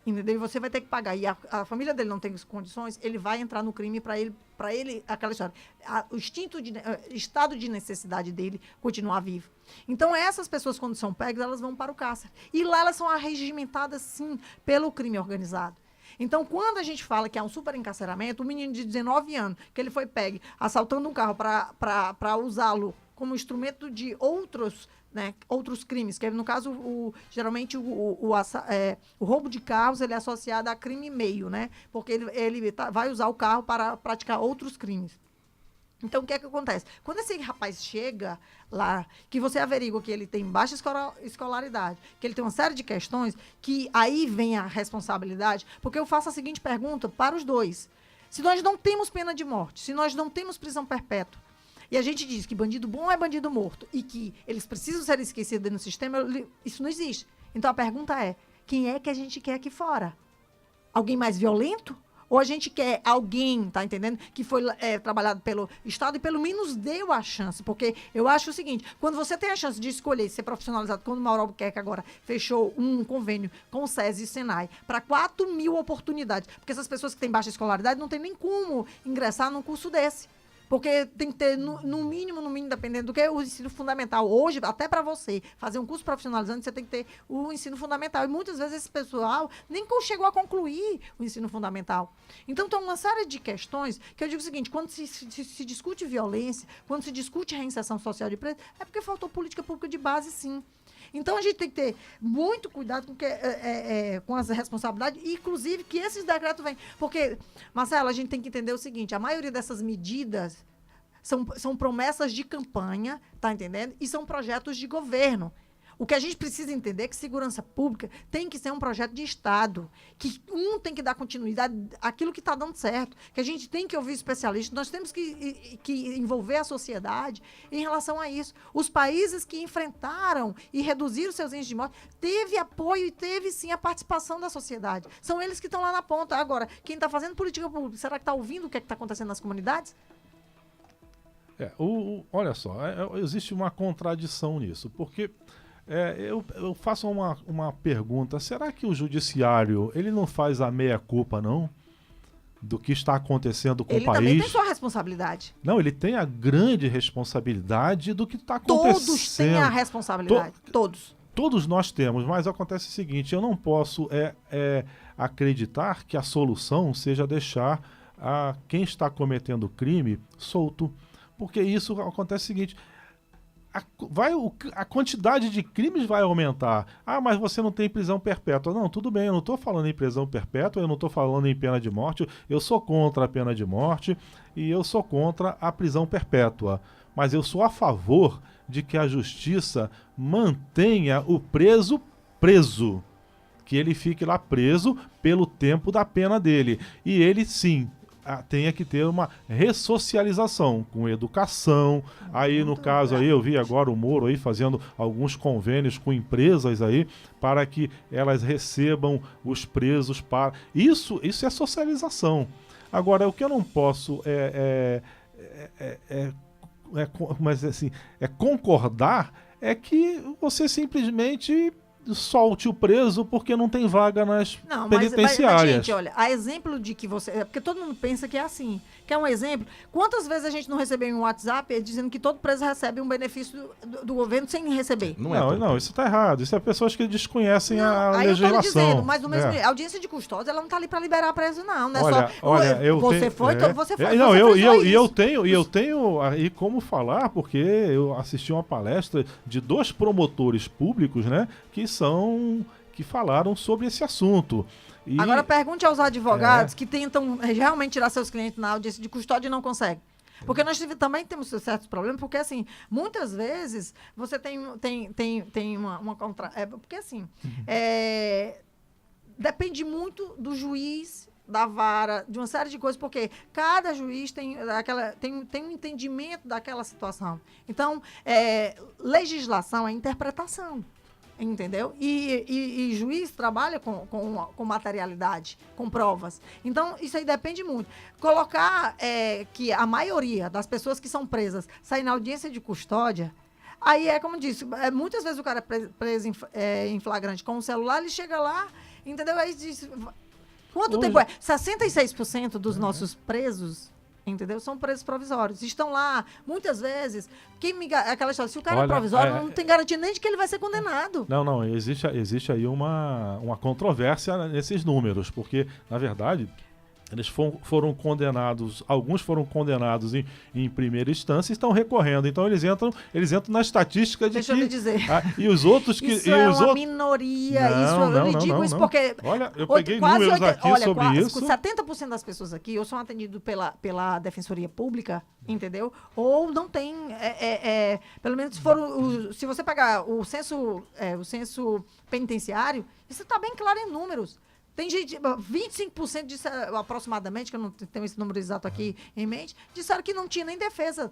entendeu? E você vai ter que pagar. E a família dele não tem condições, ele vai entrar no crime para ele aquela história. O estado de necessidade dele continuar vivo. Então, essas pessoas, quando são pegas, elas vão para o cárcere. E lá elas são arregimentadas, sim, pelo crime organizado. Então, quando a gente fala que há um superencarceramento, um menino de 19 anos, que ele foi pegue assaltando um carro para usá-lo como instrumento de outros crimes, que no caso, geralmente, o roubo de carros ele é associado a crime meio, né? Porque ele vai usar o carro para praticar outros crimes. Então, o que é que acontece? Quando esse rapaz chega lá, que você averigua que ele tem baixa escolaridade, que ele tem uma série de questões, que aí vem a responsabilidade, porque eu faço a seguinte pergunta para os dois. Se nós não temos pena de morte, se nós não temos prisão perpétua, e a gente diz que bandido bom é bandido morto, e que eles precisam ser esquecidos no sistema, isso não existe. Então, a pergunta é, quem é que a gente quer aqui fora? Alguém mais violento? Ou a gente quer alguém, tá entendendo? Que foi trabalhado pelo Estado e pelo menos deu a chance. Porque eu acho o seguinte, quando você tem a chance de escolher ser profissionalizado, quando o Mauro Albuquerque agora fechou um convênio com o SESI e o Senai para 4 mil oportunidades, porque essas pessoas que têm baixa escolaridade não tem nem como ingressar num curso desse. Porque tem que ter, no mínimo, dependendo do que é o ensino fundamental. Hoje, até para você fazer um curso profissionalizante, você tem que ter o ensino fundamental. E muitas vezes esse pessoal nem chegou a concluir o ensino fundamental. Então, tem uma série de questões que eu digo o seguinte, quando se discute violência, quando se discute reinserção social de preso, é porque faltou política pública de base, sim. Então, a gente tem que ter muito cuidado com as responsabilidades, inclusive que esses decretos vêm. Porque, Marcelo, a gente tem que entender o seguinte, a maioria dessas medidas são promessas de campanha, tá entendendo? E são projetos de governo. O que a gente precisa entender é que segurança pública tem que ser um projeto de Estado, que tem que dar continuidade àquilo que está dando certo, que a gente tem que ouvir especialistas, nós temos que envolver a sociedade em relação a isso. Os países que enfrentaram e reduziram seus índices de morte, teve apoio e teve, sim, a participação da sociedade. São eles que estão lá na ponta. Agora, quem está fazendo política pública, será que está ouvindo o que está acontecendo nas comunidades? Olha só, existe uma contradição nisso, porque... eu faço uma pergunta. Será que o judiciário ele não faz a meia-culpa, não? Do que está acontecendo com o país? Ele também tem sua responsabilidade. Não, ele tem a grande responsabilidade do que está acontecendo. Todos têm a responsabilidade. Todos. Todos nós temos, mas acontece o seguinte, eu não posso acreditar que a solução seja deixar quem está cometendo crime solto. Porque isso acontece o seguinte... A quantidade de crimes vai aumentar. Mas você não tem prisão perpétua. Não, tudo bem, eu não estou falando em prisão perpétua, eu não estou falando em pena de morte, eu sou contra a pena de morte e eu sou contra a prisão perpétua. Mas eu sou a favor de que a justiça mantenha o preso, que ele fique lá preso pelo tempo da pena dele. E ele, sim, tenha que ter uma ressocialização com educação. Aí, no caso, aí eu vi agora o Moro aí fazendo alguns convênios com empresas aí para que elas recebam os presos para... Isso é socialização. Agora, o que eu não posso mas assim, concordar é que você simplesmente solte o preso porque não tem vaga nas penitenciárias. Mas, gente, olha, a exemplo de que você... Porque todo mundo pensa que é assim. Que é um exemplo. Quantas vezes a gente não recebeu um WhatsApp dizendo que todo preso recebe um benefício do governo sem receber? Não, isso está errado. Isso é pessoas que desconhecem a legislação. Eu tô dizendo, mas no mesmo a audiência de custódia, ela não está ali para liberar preso, não. Não é você tenho aí como falar, porque eu assisti uma palestra de 2 promotores públicos, né, que falaram sobre esse assunto. Agora pergunte aos advogados que tentam realmente tirar seus clientes na audiência de custódia e não conseguem. Porque nós também temos certos problemas, porque assim, muitas vezes você tem uma contra... porque assim, depende muito do juiz, da vara, de uma série de coisas, porque cada juiz tem um entendimento daquela situação. Então, legislação é interpretação. Entendeu? E juiz trabalha com materialidade, com provas. Então, isso aí depende muito. Colocar que a maioria das pessoas que são presas saem na audiência de custódia, aí como disse, muitas vezes o cara é preso em flagrante com o celular, ele chega lá, entendeu? Aí diz, quanto tempo é? 66% dos nossos presos, entendeu? São presos provisórios. Estão lá, muitas vezes, aquela história, se o cara é provisório, não tem garantia nem de que ele vai ser condenado. Não, existe aí uma controvérsia nesses números, porque, na verdade, eles foram condenados, alguns foram condenados em primeira instância e estão recorrendo. Então, eles entram na estatística de Deixa eu lhe dizer. E os outros que... Isso é uma minoria. Eu lhe digo isso porque... Olha, eu peguei números aqui sobre isso. 70% das pessoas aqui ou são atendidos pela Defensoria Pública, entendeu? Ou não tem... pelo menos se você pegar o censo penitenciário, isso está bem claro em números. Tem gente, 25% disseram, aproximadamente, que eu não tenho esse número exato aqui em mente, disseram que não tinha nem defesa.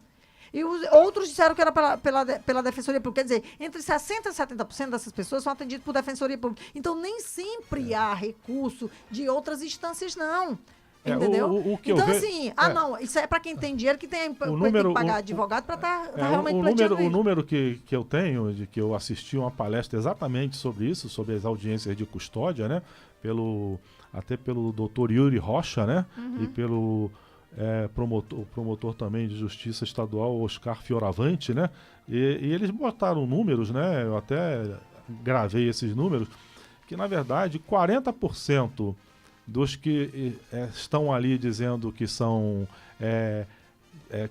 E outros disseram que era pela Defensoria Pública. Quer dizer, entre 60% e 70% dessas pessoas são atendidas por Defensoria Pública. Então, nem sempre há recurso de outras instâncias, não. Entendeu? Então, assim, não, isso é para quem tem dinheiro, que tem que pagar advogado para estar realmente pleiteando isso. O número que eu tenho, de que eu assisti uma palestra exatamente sobre isso, sobre as audiências de custódia, né? Até pelo doutor Yuri Rocha, né? E pelo promotor também de Justiça Estadual, Oscar Fioravante, né? E eles botaram números, né? Eu até gravei esses números, que na verdade 40% dos que estão ali dizendo que são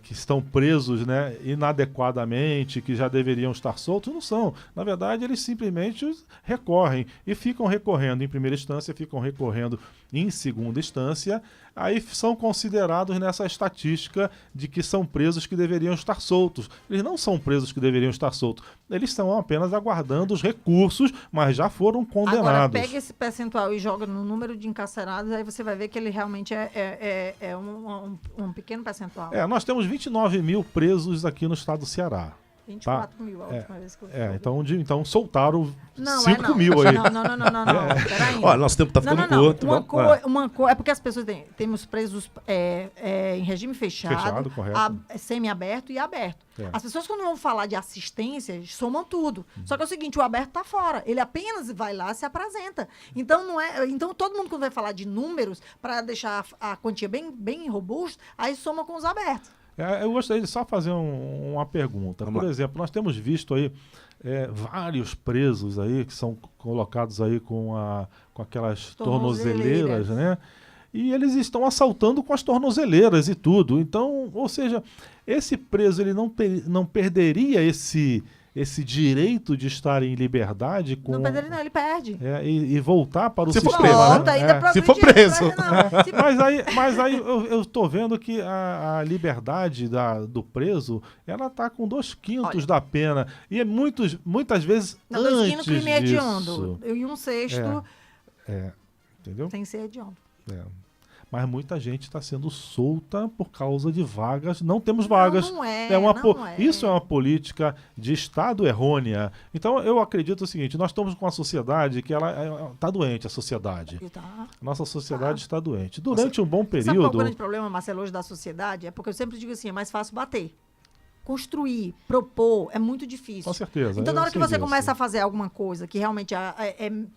que estão presos, né, inadequadamente, que já deveriam estar soltos, não são. Na verdade, eles simplesmente recorrem e ficam recorrendo em primeira instância, ficam recorrendo em segunda instância, aí são considerados nessa estatística de que são presos que deveriam estar soltos. Eles não são presos que deveriam estar soltos, eles estão apenas aguardando os recursos, mas já foram condenados. Agora, pega esse percentual e joga no número de encarcerados, aí você vai ver que ele realmente é um pequeno percentual. Nós temos 29 mil presos aqui no estado do Ceará. 24 mil a última vez que eu vi. Então soltaram 5 mil aí. Não, peraí. Olha, nosso tempo tá ficando curto. É porque as pessoas temos presos em regime fechado, semi-aberto e aberto. As pessoas, quando vão falar de assistência, somam tudo. Só que é o seguinte, o aberto tá fora. Ele apenas vai lá e se apresenta. Então, todo mundo, quando vai falar de números, para deixar a quantia bem robusta, aí soma com os abertos. Eu gostaria de só fazer uma pergunta. Por exemplo, nós temos visto aí vários presos aí que são colocados aí com aquelas tornozeleiras, né? E eles estão assaltando com as tornozeleiras e tudo. Então, ou seja, esse preso ele não perderia esse direito de estar em liberdade com... Não perderia, não, ele perde. E voltar para o sistema. Né? Se for preso. Mas aí eu estou vendo que a liberdade do preso, ela está com 2/5 da pena. E muitas vezes não, antes 2/5 crime hediondo. disso. E 1/6... Entendeu? Sem ser hediondo. mas muita gente está sendo solta por causa de vagas. Não temos vagas. Não é. Isso é uma política de Estado errônea. Então, eu acredito o seguinte, nós estamos com uma sociedade que ela está doente, a sociedade. Nossa sociedade está doente. Durante um bom período... Sabe qual é o grande problema, Marcelo, hoje da sociedade? É porque eu sempre digo assim, é mais fácil bater. Construir, propor, é muito difícil. Com certeza. Então, na hora que você começa a fazer alguma coisa que realmente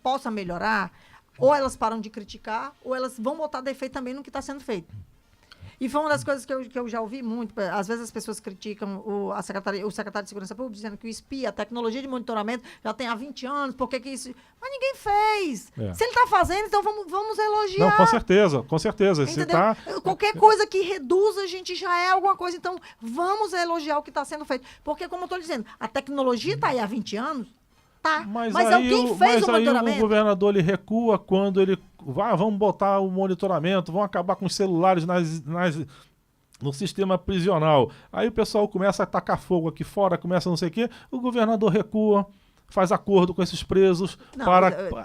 possa melhorar, ou elas param de criticar, ou elas vão botar defeito também no que está sendo feito. E foi uma das coisas que eu já ouvi muito. Às vezes as pessoas criticam o secretário de Segurança Pública, dizendo que o SPI, a tecnologia de monitoramento, já tem há 20 anos, por que isso... Mas ninguém fez. Se ele está fazendo, então vamos elogiar. Não, com certeza. Entendeu? Qualquer coisa que reduza, a gente já é alguma coisa. Então, vamos elogiar o que está sendo feito. Porque, como eu estou dizendo, a tecnologia está aí há 20 anos, mas alguém fez o monitoramento. O governador ele recua quando ele vamos botar o monitoramento, vão acabar com os celulares no sistema prisional. Aí o pessoal começa a tacar fogo aqui fora, começa não sei o quê, o governador recua, faz acordo com esses presos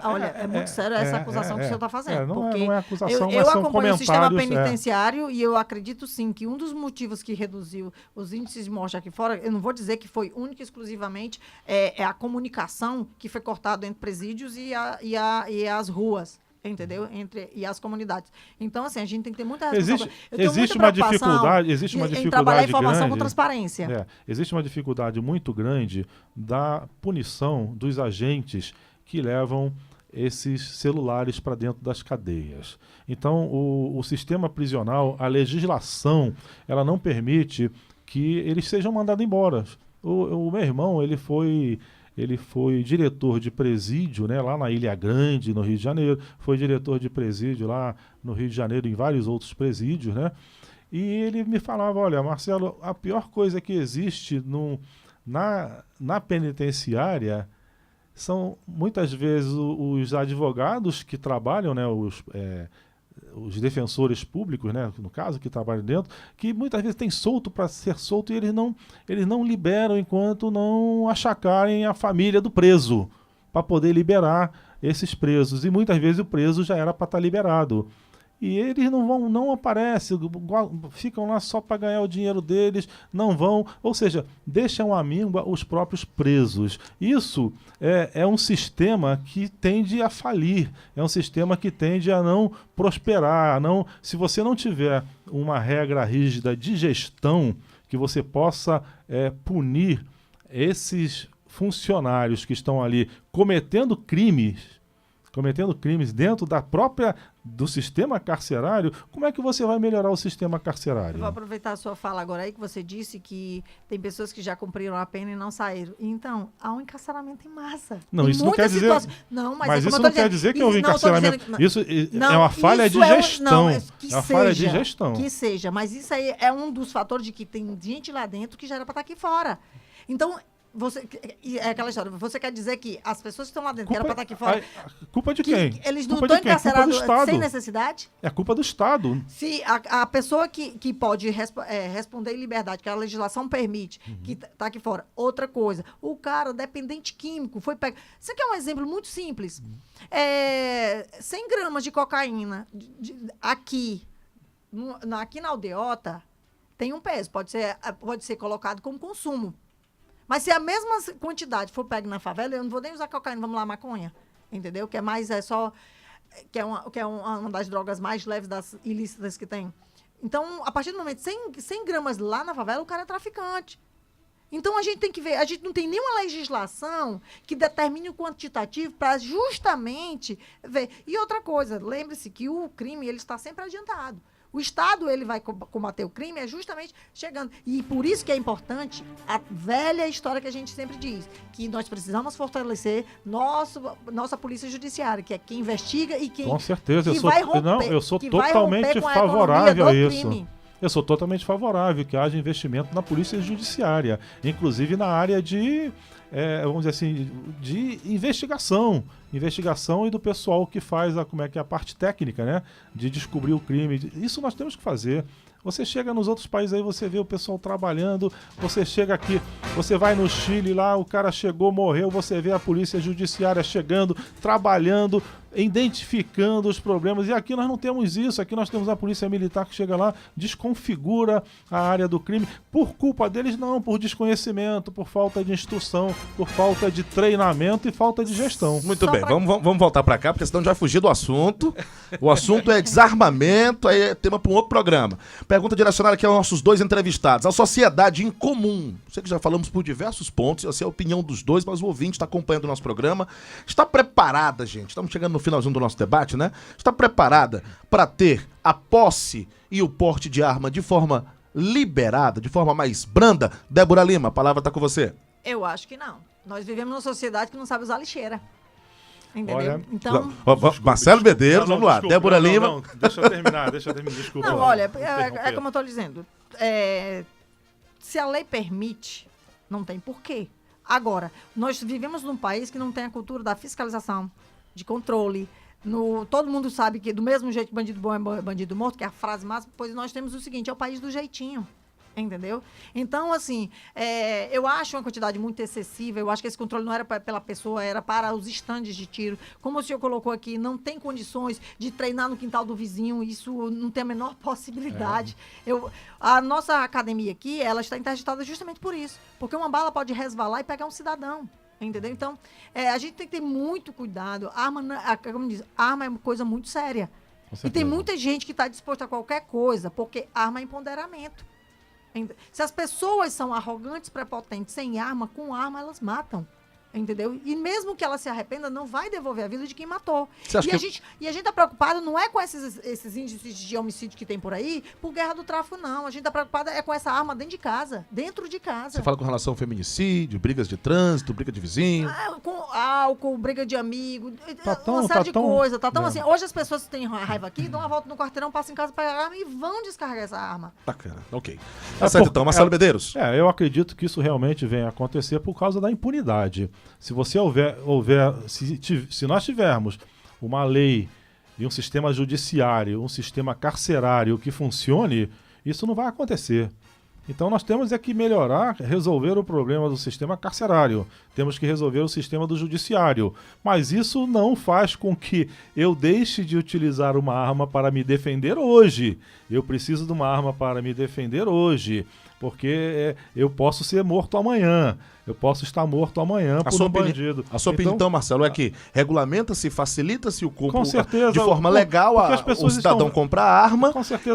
Olha, é muito sério essa acusação que o senhor está fazendo. Não é acusação, mas eu são acompanho o sistema comentários, penitenciário e eu acredito sim que um dos motivos que reduziu os índices de morte aqui fora, eu não vou dizer que foi única e exclusivamente a comunicação que foi cortada entre presídios e as ruas. Entendeu? E as comunidades. Então, assim, a gente tem que ter muita existe uma dificuldade em trabalhar a informação grande, com transparência. Existe uma dificuldade muito grande da punição dos agentes que levam esses celulares para dentro das cadeias. Então, o sistema prisional, a legislação, ela não permite que eles sejam mandados embora. O meu irmão, ele foi diretor de presídio, né, lá na Ilha Grande, no Rio de Janeiro. Foi diretor de presídio lá no Rio de Janeiro, em vários outros presídios, né? E ele me falava, olha, Marcelo, a pior coisa que existe na penitenciária são, muitas vezes, os advogados que trabalham, né, os defensores públicos, né, no caso, que trabalham dentro, que muitas vezes tem solto para ser solto e eles não liberam enquanto não achacarem a família do preso, para poder liberar esses presos. E muitas vezes o preso já era para estar liberado. E eles não aparecem, ficam lá só para ganhar o dinheiro deles, não vão, ou seja, deixam à míngua os próprios presos. Isso é um sistema que tende a falir, é um sistema que tende a não prosperar. Se você não tiver uma regra rígida de gestão, que você possa punir esses funcionários que estão ali cometendo crimes dentro do sistema carcerário, como é que você vai melhorar o sistema carcerário? Eu vou aproveitar a sua fala agora aí, que você disse que tem pessoas que já cumpriram a pena e não saíram. Então, há um encarceramento em massa. Não, isso não quer dizer... Mas isso não quer dizer que houve encarceramento. Isso é uma falha de gestão. É uma falha de gestão. Que seja, mas isso aí é um dos fatores de que tem gente lá dentro que já era para estar aqui fora. Então... é aquela história. Você quer dizer que as pessoas que estão lá dentro, que era para estar aqui fora... Culpa de quem? Eles não estão encarcerados sem necessidade? É culpa do Estado. Se a pessoa que pode responder em liberdade, que a legislação permite, que está aqui fora. Outra coisa, o cara, dependente químico, foi pego... Isso aqui é um exemplo muito simples. 100 gramas de cocaína aqui na aldeota tem um peso. Pode ser colocado como consumo. Mas se a mesma quantidade for pega na favela, eu não vou nem usar cocaína, vamos lá, maconha. Entendeu? Que é mais, que é uma das drogas mais leves das ilícitas que tem. Então, a partir do momento, 100 gramas lá na favela, o cara é traficante. Então, a gente tem que ver, a gente não tem nenhuma legislação que determine o quantitativo para justamente ver. E outra coisa, lembre-se que o crime, ele está sempre adiantado. O Estado, ele vai combater o crime justamente chegando. E por isso que é importante a velha história que a gente sempre diz, que nós precisamos fortalecer nossa polícia judiciária, que é quem investiga e quem... Com certeza, eu sou totalmente favorável a isso. Crime. Eu sou totalmente favorável que haja investimento na polícia judiciária, inclusive na área de... vamos dizer assim, de investigação e do pessoal que faz a parte técnica, né, de descobrir o crime. Isso nós temos que fazer. Você chega nos outros países aí, você vê o pessoal trabalhando, você chega aqui, você vai no Chile lá, o cara chegou, morreu, você vê a polícia judiciária chegando, trabalhando, identificando os problemas. E aqui nós não temos isso. Aqui nós temos a polícia militar que chega lá, desconfigura a área do crime. Por culpa deles, não. Por desconhecimento, por falta de instrução, por falta de treinamento e falta de gestão. Muito bem, vamos voltar para cá, porque senão a gente vai fugir do assunto. O assunto é desarmamento, aí é tema para um outro programa. Pergunta direcionada aqui aos nossos dois entrevistados. A sociedade em comum. Sei que já falamos por diversos pontos, essa é a opinião dos dois, mas o ouvinte está acompanhando o nosso programa. Está preparada, gente? Estamos chegando no finalzinho do nosso debate, né? Está preparada para ter a posse e o porte de arma de forma liberada, de forma mais branda? Débora Lima, a palavra está com você. Eu acho que não. Nós vivemos numa sociedade que não sabe usar lixeira. Entendeu? Olha, então... Marcelo Medeiros, vamos lá. Desculpa, Débora Lima. Não, deixa eu terminar, desculpa. Não, olha, é como eu estou dizendo. Se a lei permite, não tem porquê. Agora, nós vivemos num país que não tem a cultura da fiscalização, de controle. Todo mundo sabe que do mesmo jeito que bandido bom é bandido morto, que é a frase máxima, pois nós temos o seguinte, é o país do jeitinho. Entendeu? Então, assim, eu acho uma quantidade muito excessiva. Eu acho que esse controle não era pela pessoa, era para os estandes de tiro. Como o senhor colocou aqui, não tem condições de treinar no quintal do vizinho. Isso não tem a menor possibilidade. A nossa academia aqui, ela está interditada justamente por isso. Porque uma bala pode resvalar e pegar um cidadão. Entendeu? Então, a gente tem que ter muito cuidado. Como diz, arma é uma coisa muito séria. E tem muita gente que está disposta a qualquer coisa, porque arma é empoderamento. Se as pessoas são arrogantes, prepotentes, sem arma, com arma elas matam. Entendeu? E mesmo que ela se arrependa, não vai devolver a vida de quem matou. A gente está preocupado não é com esses índices de homicídio que tem por aí, por guerra do tráfico, não. A gente está preocupado com essa arma dentro de casa. Você fala com relação ao feminicídio, brigas de trânsito, briga de vizinho. Com álcool, briga de amigo, uma série de coisas. Assim, hoje as pessoas têm raiva aqui, dão uma volta no quarteirão, passam em casa, pegam a arma e vão descarregar essa arma. Bacana, ok. Tá certo então, Marcelo Medeiros. Eu acredito que isso realmente venha a acontecer por causa da impunidade. Se você se nós tivermos uma lei e um sistema judiciário, um sistema carcerário que funcione, isso não vai acontecer. Então nós temos que melhorar, resolver o problema do sistema carcerário. Temos que resolver o sistema do judiciário. Mas isso não faz com que eu deixe de utilizar uma arma para me defender hoje. Eu preciso de uma arma para me defender hoje. Porque eu posso ser morto amanhã. Eu posso estar morto amanhã por um bandido. A sua opinião, então, Marcelo, é que regulamenta-se, facilita-se o corpo de forma legal o cidadão comprar a arma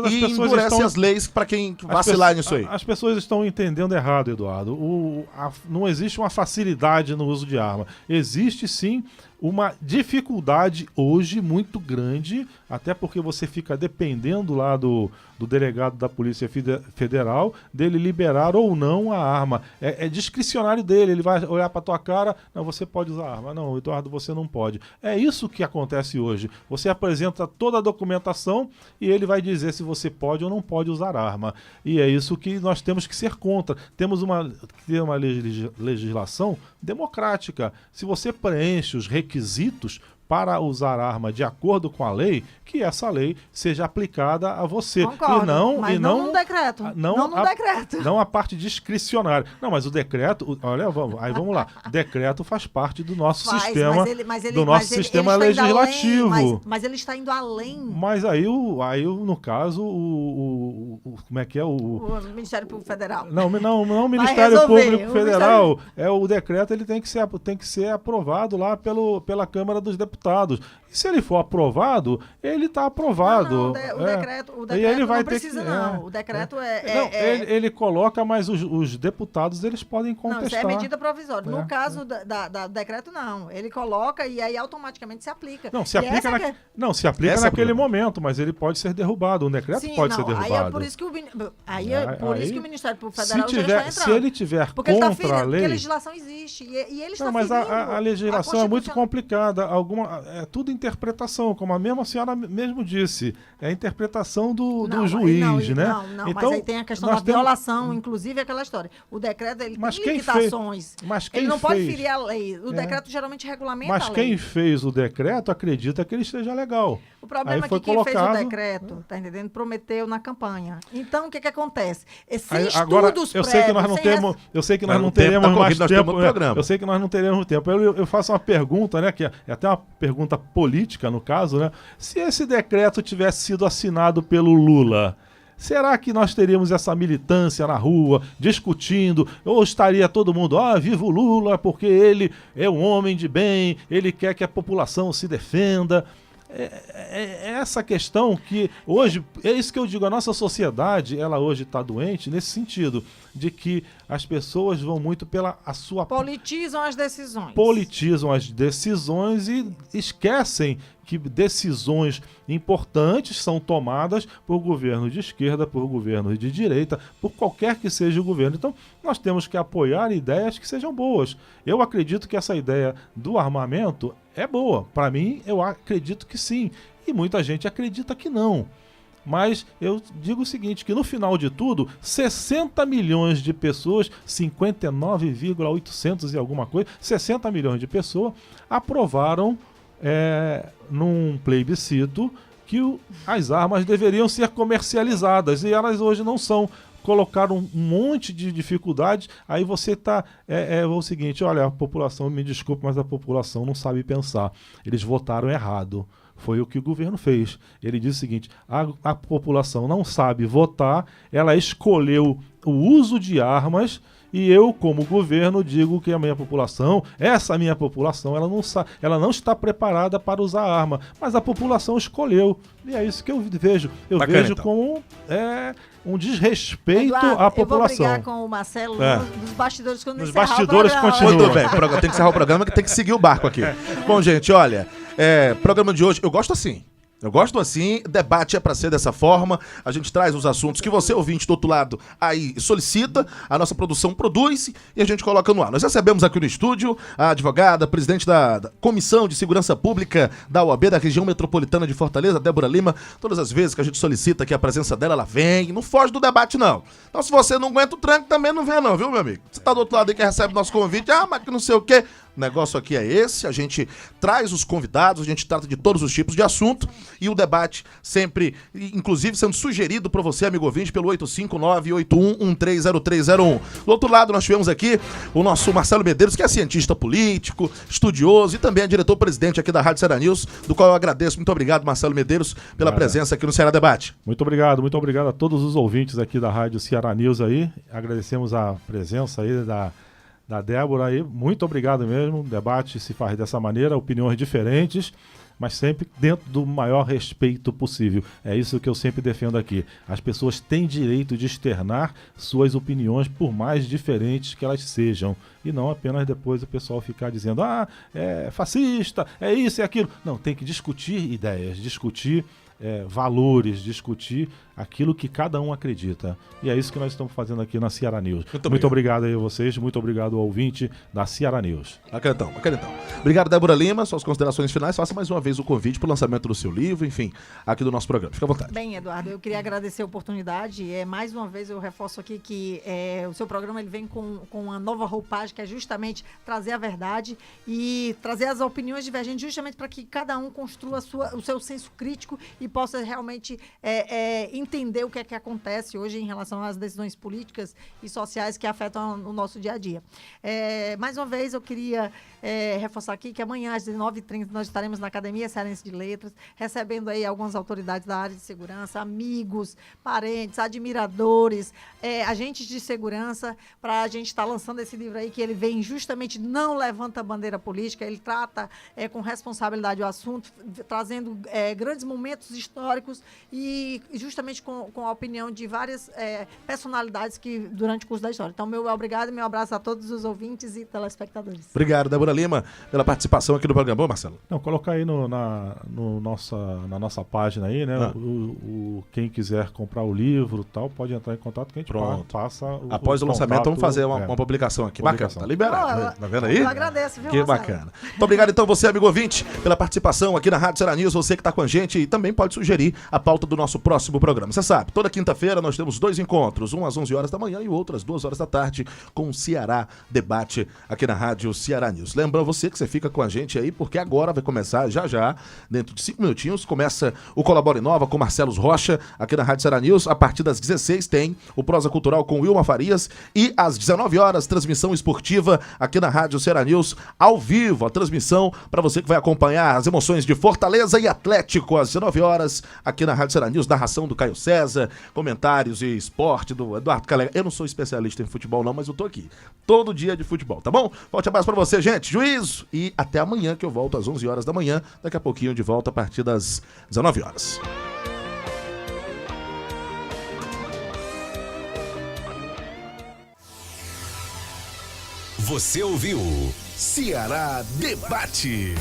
e endurece as leis para quem vacilar nisso aí. As pessoas estão entendendo errado, Eduardo. Não existe uma facilidade no uso de arma. Existe, sim, uma dificuldade hoje muito grande, até porque você fica dependendo lá do delegado da Polícia Federal, dele liberar ou não a arma. É discricionário dele, ele vai olhar para tua cara, não, você pode usar a arma. Não, Eduardo, você não pode. É isso que acontece hoje. Você apresenta toda a documentação e ele vai dizer se você pode ou não pode usar arma. E é isso que nós temos que ser contra. Temos que ter uma legislação democrática. Se você preenche os requisitos para usar arma de acordo com a lei, que essa lei seja aplicada a você. Concordo, mas não no decreto. Não a parte discricionária. Não, mas o decreto, vamos lá. O decreto faz parte do nosso sistema, sistema legislativo. Mas ele está indo além. Mas aí no caso, como é que é o Ministério Público Federal. Não, o Ministério Público Federal. O decreto ele tem que ser aprovado lá pela Câmara dos Deputados. E se ele for aprovado, ele está aprovado. O decreto ele vai não precisa, não. O decreto Ele coloca, mas os deputados eles podem contestar. Não, isso é medida provisória. No caso do decreto, não. Ele coloca e aí automaticamente se aplica. Se aplica naquele momento, mas ele pode ser derrubado. O decreto pode ser derrubado. Aí é por isso que o Ministério Público Federal já está entrando. Se ele tiver contra a lei... Porque a legislação existe. E ele está mas a legislação é muito complicada. É tudo interpretação, como a mesma senhora mesmo disse. É a interpretação do juiz, né? Então, mas aí tem a questão da violação, inclusive aquela história. O decreto, ele tem limitações. Ele não pode ferir a lei. O decreto geralmente regulamenta a lei. Mas quem fez o decreto acredita que ele esteja legal. O problema é que quem fez o decreto, tá entendendo? Prometeu na campanha. Então, o que acontece? Eu sei que nós não teremos mais tempo. Eu sei que nós não teremos tempo. Eu faço uma pergunta, né? Que é até pergunta política no caso, né? Se esse decreto tivesse sido assinado pelo Lula, será que nós teríamos essa militância na rua, discutindo, ou estaria todo mundo, viva o Lula, porque ele é um homem de bem, ele quer que a população se defenda? É essa questão que hoje, é isso que eu digo, a nossa sociedade, ela hoje está doente nesse sentido, de que as pessoas vão muito pela a sua... Politizam as decisões. Politizam as decisões e esquecem que decisões importantes são tomadas por governos de esquerda, por governos de direita, por qualquer que seja o governo. Então, nós temos que apoiar ideias que sejam boas. Eu acredito que essa ideia do armamento é boa. Para mim, eu acredito que sim. E muita gente acredita que não. Mas eu digo o seguinte, que no final de tudo, 60 milhões de pessoas, 59,800 e alguma coisa, 60 milhões de pessoas aprovaram num plebiscito que as armas deveriam ser comercializadas e elas hoje não são. Colocaram um monte de dificuldades, aí você está... o seguinte, olha, a população, me desculpe, mas a população não sabe pensar. Eles votaram errado. Foi o que o governo fez. Ele disse o seguinte, a população não sabe votar, ela escolheu o uso de armas e eu, como governo, digo que a minha população, essa minha população, ela não está preparada para usar arma, mas a população escolheu. E é isso que eu vejo. Eu vejo então como um desrespeito à população. Eu vou brigar com o Marcelo nos bastidores quando nos bastidores continua. Muito bem, tem que encerrar o programa, que tem que seguir o barco aqui. Bom, gente, olha, programa de hoje, eu gosto assim. Debate é pra ser dessa forma, a gente traz os assuntos que você, ouvinte do outro lado, aí solicita, a nossa produção produz e a gente coloca no ar. Nós recebemos aqui no estúdio a advogada, presidente da Comissão de Segurança Pública da OAB da região metropolitana de Fortaleza, Débora Lima. Todas as vezes que a gente solicita aqui a presença dela, ela vem, não foge do debate não. Então se você não aguenta o tranco, também não vem não, viu meu amigo? Você tá do outro lado aí que recebe nosso convite, mas que não sei o quê. O negócio aqui é esse, a gente traz os convidados, a gente trata de todos os tipos de assunto e o debate sempre, inclusive, sendo sugerido para você, amigo ouvinte, pelo 859-81130301. Do outro lado, nós tivemos aqui o nosso Marcelo Medeiros, que é cientista político, estudioso e também é diretor-presidente aqui da Rádio Ceará News, do qual eu agradeço. Muito obrigado, Marcelo Medeiros, pela presença aqui no Ceará Debate. Muito obrigado a todos os ouvintes aqui da Rádio Ceará News aí. Agradecemos a presença aí da Débora aí, muito obrigado mesmo. O debate se faz dessa maneira, opiniões diferentes, mas sempre dentro do maior respeito possível. É isso que eu sempre defendo aqui. As pessoas têm direito de externar suas opiniões, por mais diferentes que elas sejam. E não apenas depois o pessoal ficar dizendo, é fascista, é isso, é aquilo. Não, tem que discutir ideias, discutir valores, discutir aquilo que cada um acredita. E é isso que nós estamos fazendo aqui na Ceará News. Muito obrigado aí a vocês, muito obrigado ao ouvinte da Ceará News. Bacana então. Obrigado, Débora Lima. Suas considerações finais. Faça mais uma vez o convite para o lançamento do seu livro, enfim, aqui do nosso programa. Fica à vontade. Bem, Eduardo, eu queria agradecer a oportunidade. Mais uma vez eu reforço aqui que o seu programa ele vem com uma nova roupagem, que é justamente trazer a verdade e trazer as opiniões divergentes, justamente para que cada um construa o seu senso crítico e possa realmente entender o que é que acontece hoje em relação às decisões políticas e sociais que afetam o nosso dia a dia. Mais uma vez, eu queria reforçar aqui que amanhã, às 19h30, nós estaremos na Academia Cearense de Letras, recebendo aí algumas autoridades da área de segurança, amigos, parentes, admiradores, agentes de segurança, para a gente estar lançando esse livro aí, que ele vem justamente, não levanta bandeira política, ele trata com responsabilidade o assunto, trazendo grandes momentos históricos e justamente com a opinião de várias personalidades que durante o curso da história. Então, meu obrigado e meu abraço a todos os ouvintes e telespectadores. Obrigado, Débora Lima, pela participação aqui no programa. Bom, Marcelo? Não, colocar aí na nossa página aí, né? Quem quiser comprar o livro e tal, pode entrar em contato que a gente passa após o lançamento, vamos fazer uma publicação aqui. Bacana, tá liberado. Tá vendo aí? Eu agradeço, viu, Que Marcelo? bacana. Muito obrigado, então, você, amigo ouvinte, pela participação aqui na Rádio Ceará News, você que tá com a gente e também pode pode sugerir a pauta do nosso próximo programa. Você sabe, toda quinta-feira nós temos 2 encontros, um às 11 horas da manhã e o outro às 2 horas da tarde, com o Ceará Debate aqui na Rádio Ceará News. Lembra você que você fica com a gente aí, porque agora vai começar já, dentro de 5 minutinhos, começa o Colabora Nova com Marcelo Rocha, aqui na Rádio Ceará News. A partir das 16 tem o Prosa Cultural com Wilma Farias e às 19 horas, transmissão esportiva aqui na Rádio Ceará News, ao vivo, a transmissão para você que vai acompanhar as emoções de Fortaleza e Atlético às 19 horas, aqui na Rádio Ceará News, narração do Caio César, comentários e esporte do Eduardo Calega. Eu não sou especialista em futebol não, mas eu tô aqui todo dia de futebol, tá bom? Forte abraço pra você, gente, juízo, e até amanhã, que eu volto às 11 horas da manhã, daqui a pouquinho de volta a partir das 19 horas. Você ouviu Ceará Debate.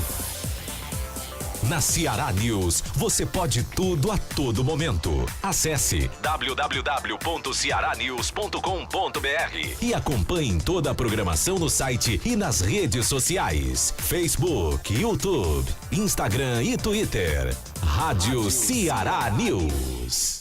Na Ceará News, você pode tudo a todo momento. Acesse www.cearanews.com.br e acompanhe toda a programação no site e nas redes sociais: Facebook, YouTube, Instagram e Twitter. Rádio Ceará News.